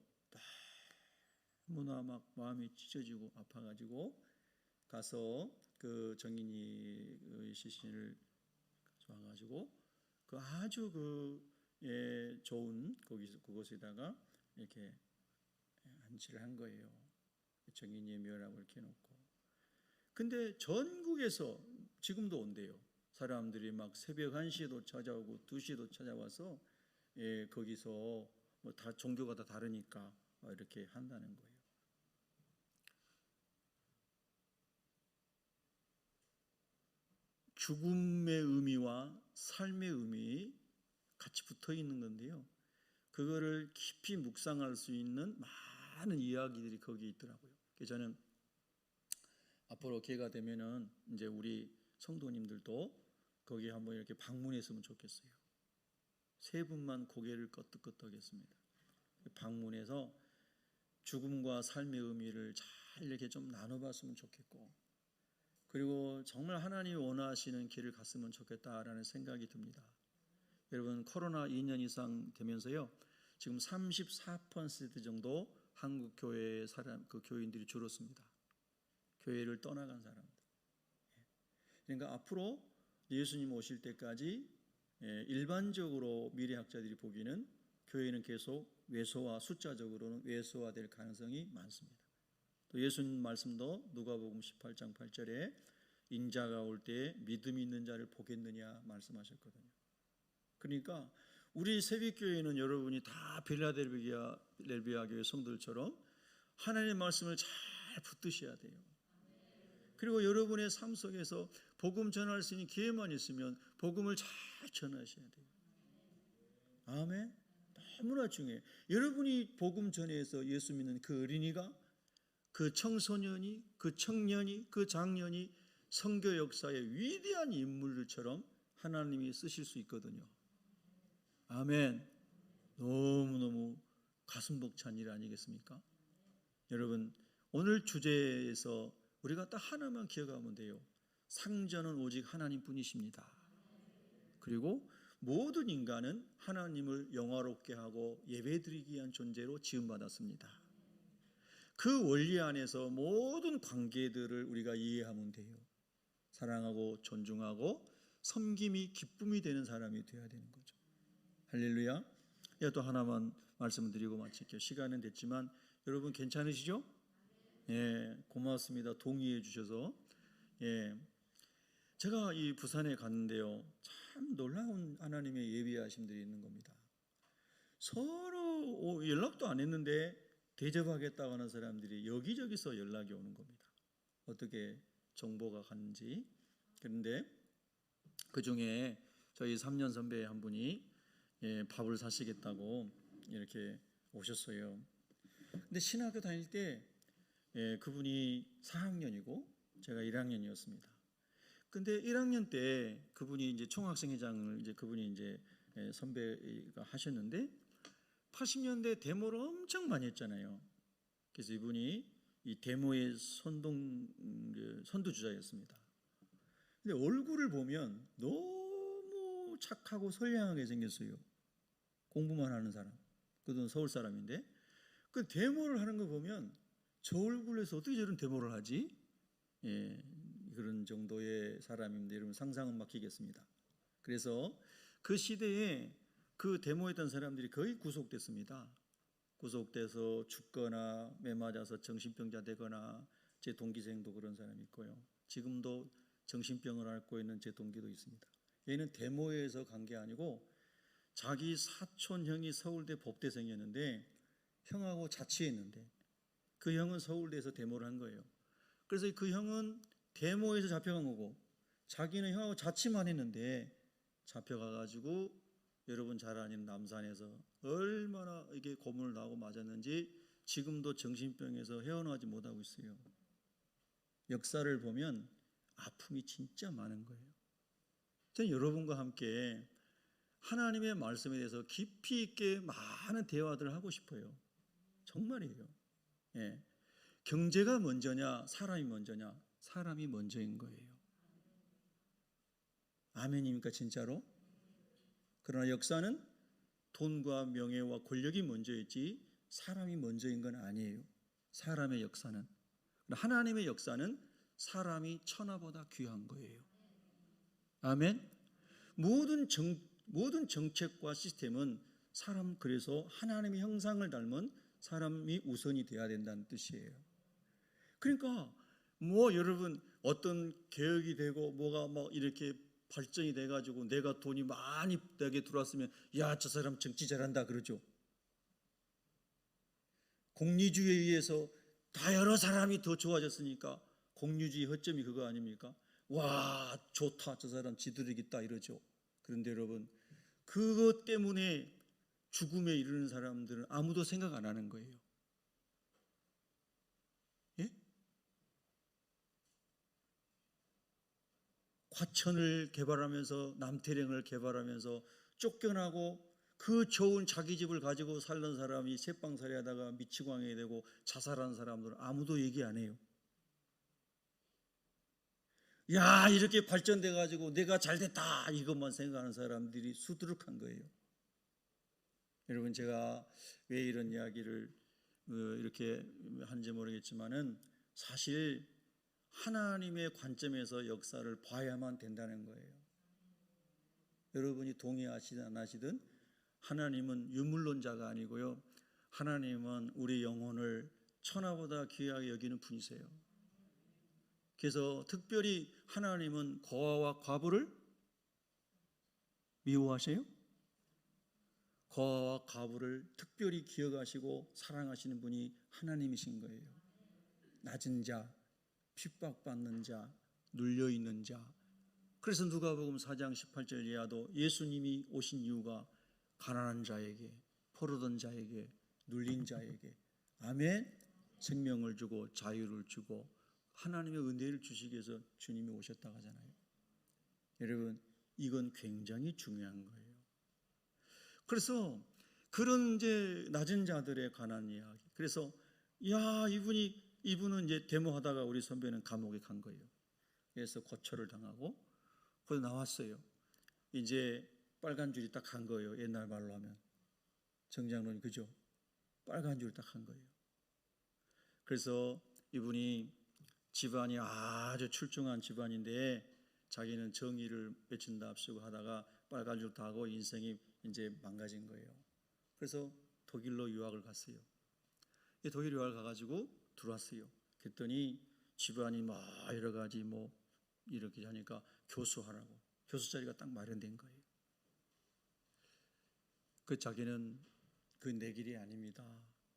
너무나 막 마음이 찢어지고 아파가지고 가서 그 정인이의 시신을 가져와가지고 그 아주 좋은 그곳에다가 이렇게 안치를 한 거예요. 정인이의 묘라고 이렇게 놓고. 근데 전국에서 지금도 온대요. 사람들이 막 새벽 1시에도 찾아오고 2시에도 찾아와서 거기서 뭐 다 종교가 다 다르니까 이렇게 한다는 거예요. 죽음의 의미와 삶의 의미 같이 붙어 있는 건데요. 그거를 깊이 묵상할 수 있는 많은 이야기들이 거기 있더라고요. 그래서 저는 앞으로 기회가 되면은 이제 우리 성도님들도 거기 한번 이렇게 방문했으면 좋겠어요. 세 분만 고개를 끄덕끄덕하겠습니다. 방문해서 죽음과 삶의 의미를 잘 이렇게 좀 나눠봤으면 좋겠고, 그리고 정말 하나님이 원하시는 길을 갔으면 좋겠다라는 생각이 듭니다. 여러분 코로나 2년 이상 되면서요, 지금 34% 정도 한국 교회의 그 교인들이 줄었습니다. 교회를 떠나간 사람들. 그러니까 앞으로 예수님 오실 때까지 일반적으로 미래학자들이 보기에는 교회는 계속 외소화, 숫자적으로는 외소화될 가능성이 많습니다. 또 예수님 말씀도 누가복음 18장 8절에 인자가 올 때 믿음 있는 자를 보겠느냐 말씀하셨거든요. 그러니까 우리 새벽교회는 여러분이 다 빌라델비아 교회 성도들처럼 하나님의 말씀을 잘 붙드셔야 돼요. 그리고 여러분의 삶 속에서 복음 전할 수 있는 기회만 있으면 복음을 잘 전하셔야 돼요. 아멘. 너무나 중요해요. 여러분이 복음 전해서 예수 믿는 그 어린이가, 그 청소년이, 그 청년이, 그 장년이 선교 역사의 위대한 인물들처럼 하나님이 쓰실 수 있거든요. 아멘. 너무너무 가슴 벅찬 일 아니겠습니까? 여러분 오늘 주제에서 우리가 딱 하나만 기억하면 돼요. 상전은 오직 하나님뿐이십니다. 그리고 모든 인간은 하나님을 영화롭게 하고 예배드리기 위한 존재로 지음받았습니다. 그 원리 안에서 모든 관계들을 우리가 이해하면 돼요. 사랑하고 존중하고 섬김이 기쁨이 되는 사람이 되어야 되는 거죠. 할렐루야. 또 하나만 말씀을 드리고 마칠게요. 시간은 됐지만 여러분 괜찮으시죠? 고맙습니다. 동의해 주셔서. 제가 이 부산에 갔는데요, 참 놀라운 하나님의 예비하심들이 있는 겁니다. 서로 연락도 안 했는데 대접하겠다고 하는 사람들이 여기저기서 연락이 오는 겁니다. 어떻게 정보가 갔는지. 그런데 그 중에 저희 3년 선배 한 분이 밥을 사시겠다고 이렇게 오셨어요. 근데 신학교 다닐 때 그분이 4학년이고 제가 1학년이었습니다. 근데 1학년 때 그분이 이제 총학생회장을 그분이 이제 선배가 하셨는데 80년대 데모를 엄청 많이 했잖아요. 그래서 이분이 이 데모의 선두주자였습니다. 근데 얼굴을 보면 너무 착하고 선량하게 생겼어요. 공부만 하는 사람. 그도 서울 사람인데 그 데모를 하는 거 보면 저 얼굴에서 어떻게 저런 데모를 하지? 그런 정도의 사람인데 여러분 상상은 막히겠습니다. 그래서 그 시대에 그 데모했던 사람들이 거의 구속됐습니다. 구속돼서 죽거나 매 맞아서 정신병자 되거나, 제 동기생도 그런 사람이 있고요. 지금도 정신병을 앓고 있는 제 동기도 있습니다. 얘는 데모에서 간 게 아니고 자기 사촌 형이 서울대 법대생이었는데 형하고 자취했는데 그 형은 서울대에서 데모를 한 거예요. 그래서 그 형은 데모에서 잡혀간 거고 자기는 형하고 자취만 했는데 잡혀가가지고 여러분 잘 아는 남산에서 얼마나 이게 고문을 당하고 맞았는지 지금도 정신병에서 헤어나오지 못하고 있어요. 역사를 보면 아픔이 진짜 많은 거예요. 저는 여러분과 함께 하나님의 말씀에 대해서 깊이 있게 많은 대화들을 하고 싶어요. 정말이에요. 예. 경제가 먼저냐 사람이 먼저냐? 사람이 먼저인 거예요. 아멘입니까 진짜로? 그러나 역사는 돈과 명예와 권력이 먼저였지 사람이 먼저인 건 아니에요. 사람의 역사는. 하나님의 역사는 사람이 천하보다 귀한 거예요. 아멘. 모든 정책과 시스템은 사람, 그래서 하나님의 형상을 닮은 사람이 우선이 돼야 된다는 뜻이에요. 그러니까 여러분 어떤 개혁이 되고 뭐가 막 이렇게 발전이 돼가지고 내가 돈이 많이 내게 들어왔으면 야, 저 사람 정치 잘한다 그러죠. 공리주의에 의해서 다 여러 사람이 더 좋아졌으니까 공리주의 허점이 그거 아닙니까? 와, 좋다, 저 사람 지도력 있다 이러죠. 그런데 여러분 그것 때문에 죽음에 이르는 사람들은 아무도 생각 안 하는 거예요. 예? 과천을 개발하면서 남태령을 개발하면서 쫓겨나고 그 좋은 자기 집을 가지고 살던 사람이 새빵살이하다가 미치광이 되고 자살한 사람들은 아무도 얘기 안 해요. 야, 이렇게 발전돼 가지고 내가 잘됐다 이것만 생각하는 사람들이 수두룩한 거예요. 여러분 제가 왜 이런 이야기를 이렇게 하는지 모르겠지만은 사실 하나님의 관점에서 역사를 봐야만 된다는 거예요. 여러분이 동의하시든 안 하시든 하나님은 유물론자가 아니고요. 하나님은 우리 영혼을 천하보다 귀하게 여기는 분이세요. 그래서 특별히 하나님은 고아와 과부를 미워하세요? 고아와 과부를 특별히 기억하시고 사랑하시는 분이 하나님이신 거예요. 낮은 자, 핍박받는 자, 눌려있는 자. 그래서 누가복음 4장 18절 이하도 예수님이 오신 이유가 가난한 자에게, 포로던 자에게, 눌린 자에게 아멘, 생명을 주고 자유를 주고 하나님의 은혜를 주시기 위해서 주님이 오셨다고 하잖아요. 여러분 이건 굉장히 중요한 거예요. 그래서 그런 이제 낮은 자들에 관한 이야기. 그래서 야, 이분은 이제 데모하다가 우리 선배는 감옥에 간 거예요. 그래서 고초를 당하고 거기서 나왔어요. 이제 빨간 줄이 딱 한 거예요. 옛날 말로 하면 정장론이 그죠? 빨간 줄이 딱 한 거예요. 그래서 이분이 집안이 아주 출중한 집안인데 자기는 정의를 외친답시고 하다가 빨간 줄 타고 인생이 이제 망가진 거예요. 그래서 독일로 유학을 갔어요. 독일 유학을 가가지고 들어왔어요. 그랬더니 집안이 막 여러 가지 뭐 이렇게 하니까 교수하라고 교수 자리가 딱 마련된 거예요. 그 자기는 그 내 길이 아닙니다.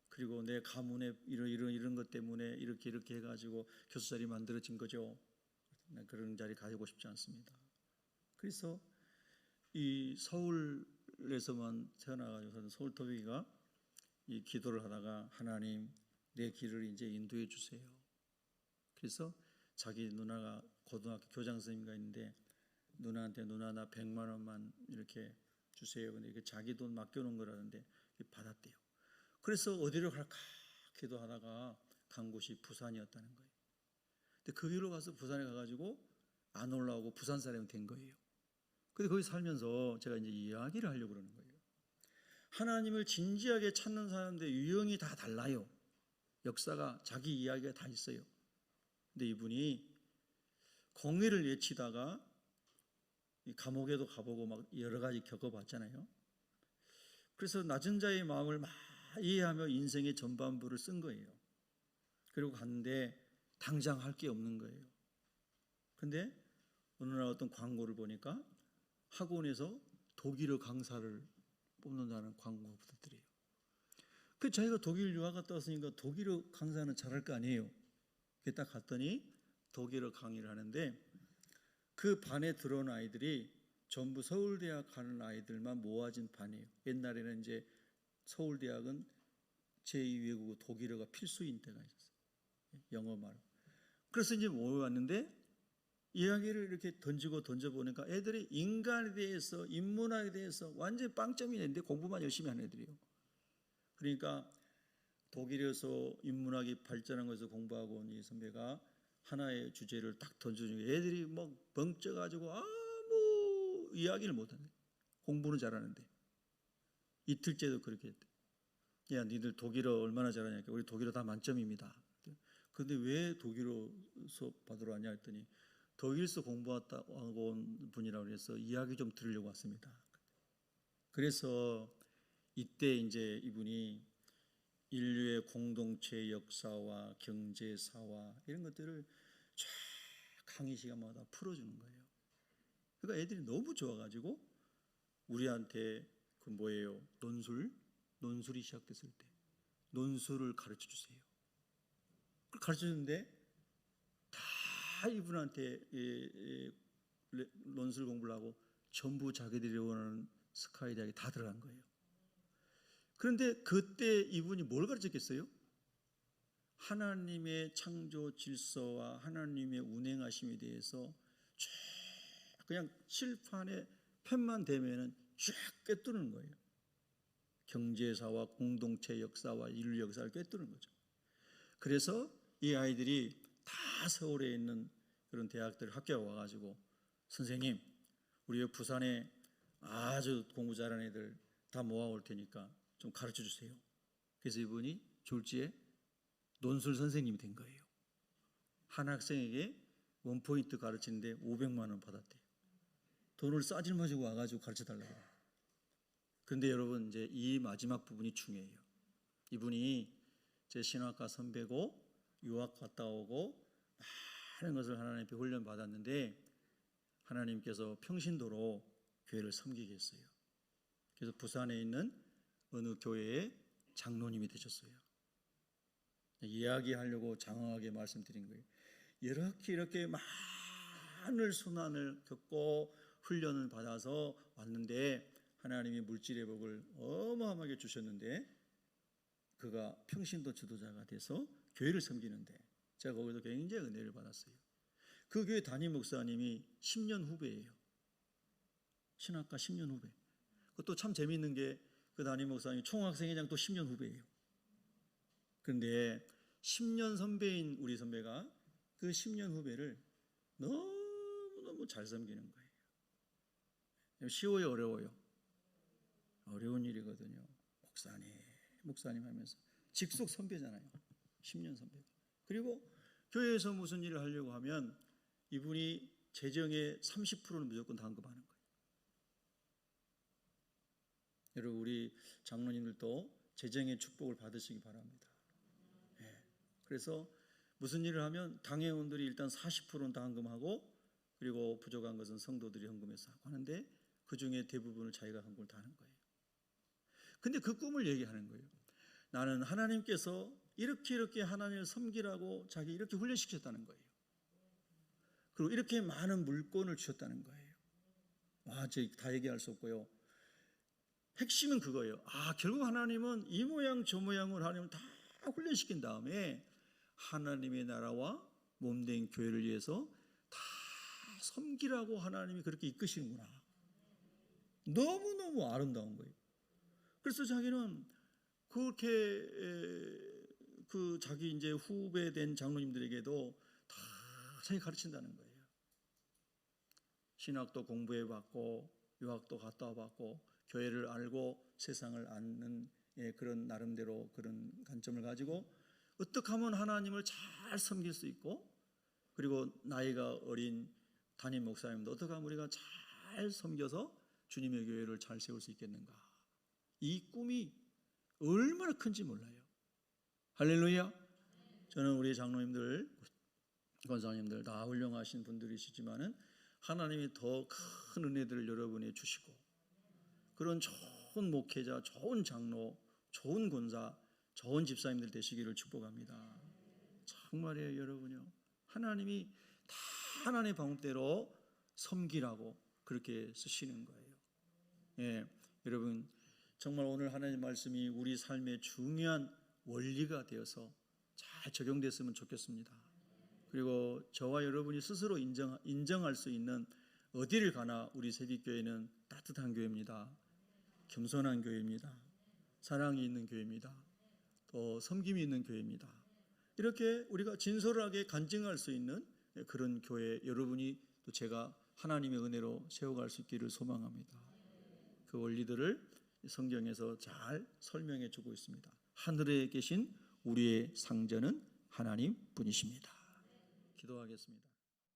그리고 내 가문에 이런 것 때문에 이렇게 해가지고 교수 자리 만들어진 거죠. 그런 자리 가지고 싶지 않습니다. 그래서 이 서울에서만 태어나가지고 서울 토비가 이 기도를 하다가 하나님 내 길을 이제 인도해 주세요. 그래서 자기 누나가 고등학교 교장 선생님가 있는데 누나한테 누나 나 100만 원만 이렇게 주세요. 근데 이게 자기 돈 맡겨놓은 거라는데 받았대요. 그래서 어디로 갈까 기도하다가 간 곳이 부산이었다는 거예요. 근데 그 길로 가서 부산에 가가지고 안 올라오고 부산 사람이 된 거예요. 근데 거기 살면서 제가 이제 이야기를 하려고 그러는 거예요. 하나님을 진지하게 찾는 사람들 유형이 다 달라요. 역사가 자기 이야기가 다 있어요. 근데 이분이 공의를 외치다가 감옥에도 가보고 막 여러 가지 겪어봤잖아요. 그래서 낮은 자의 마음을 이해하며 인생의 전반부를 쓴 거예요. 그리고 갔는데 당장 할 게 없는 거예요. 근데 어느 날 어떤 광고를 보니까 학원에서 독일어 강사를 뽑는다는 광고가 붙었더래요. 그 자기가 독일 유학 갔다 왔으니까 독일어 강사는 잘할 거 아니에요. 딱 갔더니 독일어 강의를 하는데 그 반에 들어온 아이들이 전부 서울대학 가는 아이들만 모아진 반이에요. 옛날에는 이제 서울대학은 제2외국어 독일어가 필수인 때가 있었어요. 영어 말. 그래서 이제 모여왔는데 이야기를 이렇게 던져보니까 애들이 인간에 대해서, 인문학에 대해서 완전히 빵점이 됐는데 공부만 열심히 하는 애들이에요. 그러니까 독일에서 인문학이 발전한 것을 공부하고 온 이 선배가 하나의 주제를 딱 던져주니까 애들이 막 벙쪄가지고 아무 이야기를 못하네. 공부는 잘하는데. 이틀째도 그렇게 했대. 야, 니들 독일어 얼마나 잘하냐니까 우리 독일어 다 만점입니다. 근데 왜 독일어 수업 받으러 왔냐 했더니 독일서 공부하고 온 분이라고 해서 이야기 좀 들으려고 왔습니다. 그래서 이때 이제 이분이 인류의 공동체 역사와 경제사와 이런 것들을 쫙 강의 시간마다 풀어주는 거예요. 그러니까 애들이 너무 좋아가지고 우리한테 그 뭐예요? 논술이 시작됐을 때 논술을 가르쳐 주세요. 그걸 가르쳐 주는데 다 이분한테 논술 공부를 하고 전부 자기들이 원하는 스카이 대학에 다 들어간 거예요. 그런데 그때 이분이 뭘 가르쳤겠어요? 하나님의 창조 질서와 하나님의 운행하심에 대해서 쫙 그냥 칠판에 펜만 대면은 쫙 꿰뚫는 거예요. 경제사와 공동체 역사와 인류 역사를 꿰뚫는 거죠. 그래서 이 아이들이 다 서울에 있는 그런 대학들 학교에 와가지고 선생님, 우리 부산에 아주 공부 잘하는 애들 다 모아올 테니까 좀 가르쳐 주세요. 그래서 이분이 졸지에 논술 선생님이 된 거예요. 한 학생에게 원포인트 가르치는데 500만 원 받았대요. 돈을 싸질머지고 와가지고 가르쳐 달라고. 그런데 여러분 이제 이 마지막 부분이 중요해요. 이분이 제 신학과 선배고 유학 갔다 오고 많은 것을 하나님께 훈련 받았는데 하나님께서 평신도로 교회를 섬기게 했어요. 그래서 부산에 있는 어느 교회의 장로님이 되셨어요. 이야기하려고 장황하게 말씀드린 거예요. 이렇게 많은 순환을 겪고 훈련을 받아서 왔는데 하나님이 물질의 복을 어마어마하게 주셨는데 그가 평신도 지도자가 돼서 교회를 섬기는데 제가 거기서 굉장히 은혜를 받았어요. 그 교회 담임 목사님이 10년 후배예요. 신학과 10년 후배. 그것도 참 재미있는 게 그 담임 목사님이 총학생회장 또 10년 후배예요. 그런데 10년 선배인 우리 선배가 그 10년 후배를 너무너무 잘 섬기는 거예요. 쉬워요, 어려워요? 어려운 일이거든요. 목사님 하면서 직속 선배잖아요. 10년 선배가. 그리고 교회에서 무슨 일을 하려고 하면 이분이 재정의 30%는 무조건 당금하는 거예요. 여러분 우리 장로님들도 재정의 축복을 받으시기 바랍니다. 네. 그래서 무슨 일을 하면 당회원들이 일단 40%는 당금하고 그리고 부족한 것은 성도들이 헌금해서 하고 하는데 그 중에 대부분을 자기가 헌금을 다 하는 거예요. 근데 그 꿈을 얘기하는 거예요. 나는 하나님께서 이렇게 하나님을 섬기라고 자기 이렇게 훈련시켰다는 거예요. 그리고 이렇게 많은 물권을 주셨다는 거예요. 제가 다 얘기할 수 없고요. 핵심은 그거예요. 결국 하나님은 이 모양 저 모양으로 하나님을 다 훈련시킨 다음에 하나님의 나라와 몸된 교회를 위해서 다 섬기라고 하나님이 그렇게 이끄시는구나. 너무너무 아름다운 거예요. 그래서 자기는 그렇게 그 자기 이제 후배된 장로님들에게도 다 자기 가르친다는 거예요. 신학도 공부해봤고 유학도 갔다 와봤고 교회를 알고 세상을 아는 그런 나름대로 그런 관점을 가지고 어떻게 하면 하나님을 잘 섬길 수 있고 그리고 나이가 어린 담임 목사님도 어떻게 하면 우리가 잘 섬겨서 주님의 교회를 잘 세울 수 있겠는가. 이 꿈이 얼마나 큰지 몰라요. 할렐루야. 저는 우리 장로님들, 권사님들 다 훌륭하신 분들이시지만은 하나님이 더 큰 은혜들을 여러분에 주시고 그런 좋은 목회자, 좋은 장로, 좋은 권사, 좋은 집사님들 되시기를 축복합니다. 정말이에요, 여러분요. 하나님이 다 하나님의 방법대로 섬기라고 그렇게 쓰시는 거예요. 예, 여러분 정말 오늘 하나님의 말씀이 우리 삶의 중요한 원리가 되어서 잘 적용됐으면 좋겠습니다. 그리고 저와 여러분이 스스로 인정할 수 있는 어디를 가나 우리 새빛교회는 따뜻한 교회입니다. 겸손한 교회입니다. 사랑이 있는 교회입니다. 또 섬김이 있는 교회입니다. 이렇게 우리가 진솔하게 간증할 수 있는 그런 교회 여러분이 또 제가 하나님의 은혜로 세워갈 수 있기를 소망합니다. 그 원리들을 성경에서 잘 설명해 주고 있습니다. 하늘에 계신 우리의 상전은 하나님 분이십니다. 기도하겠습니다.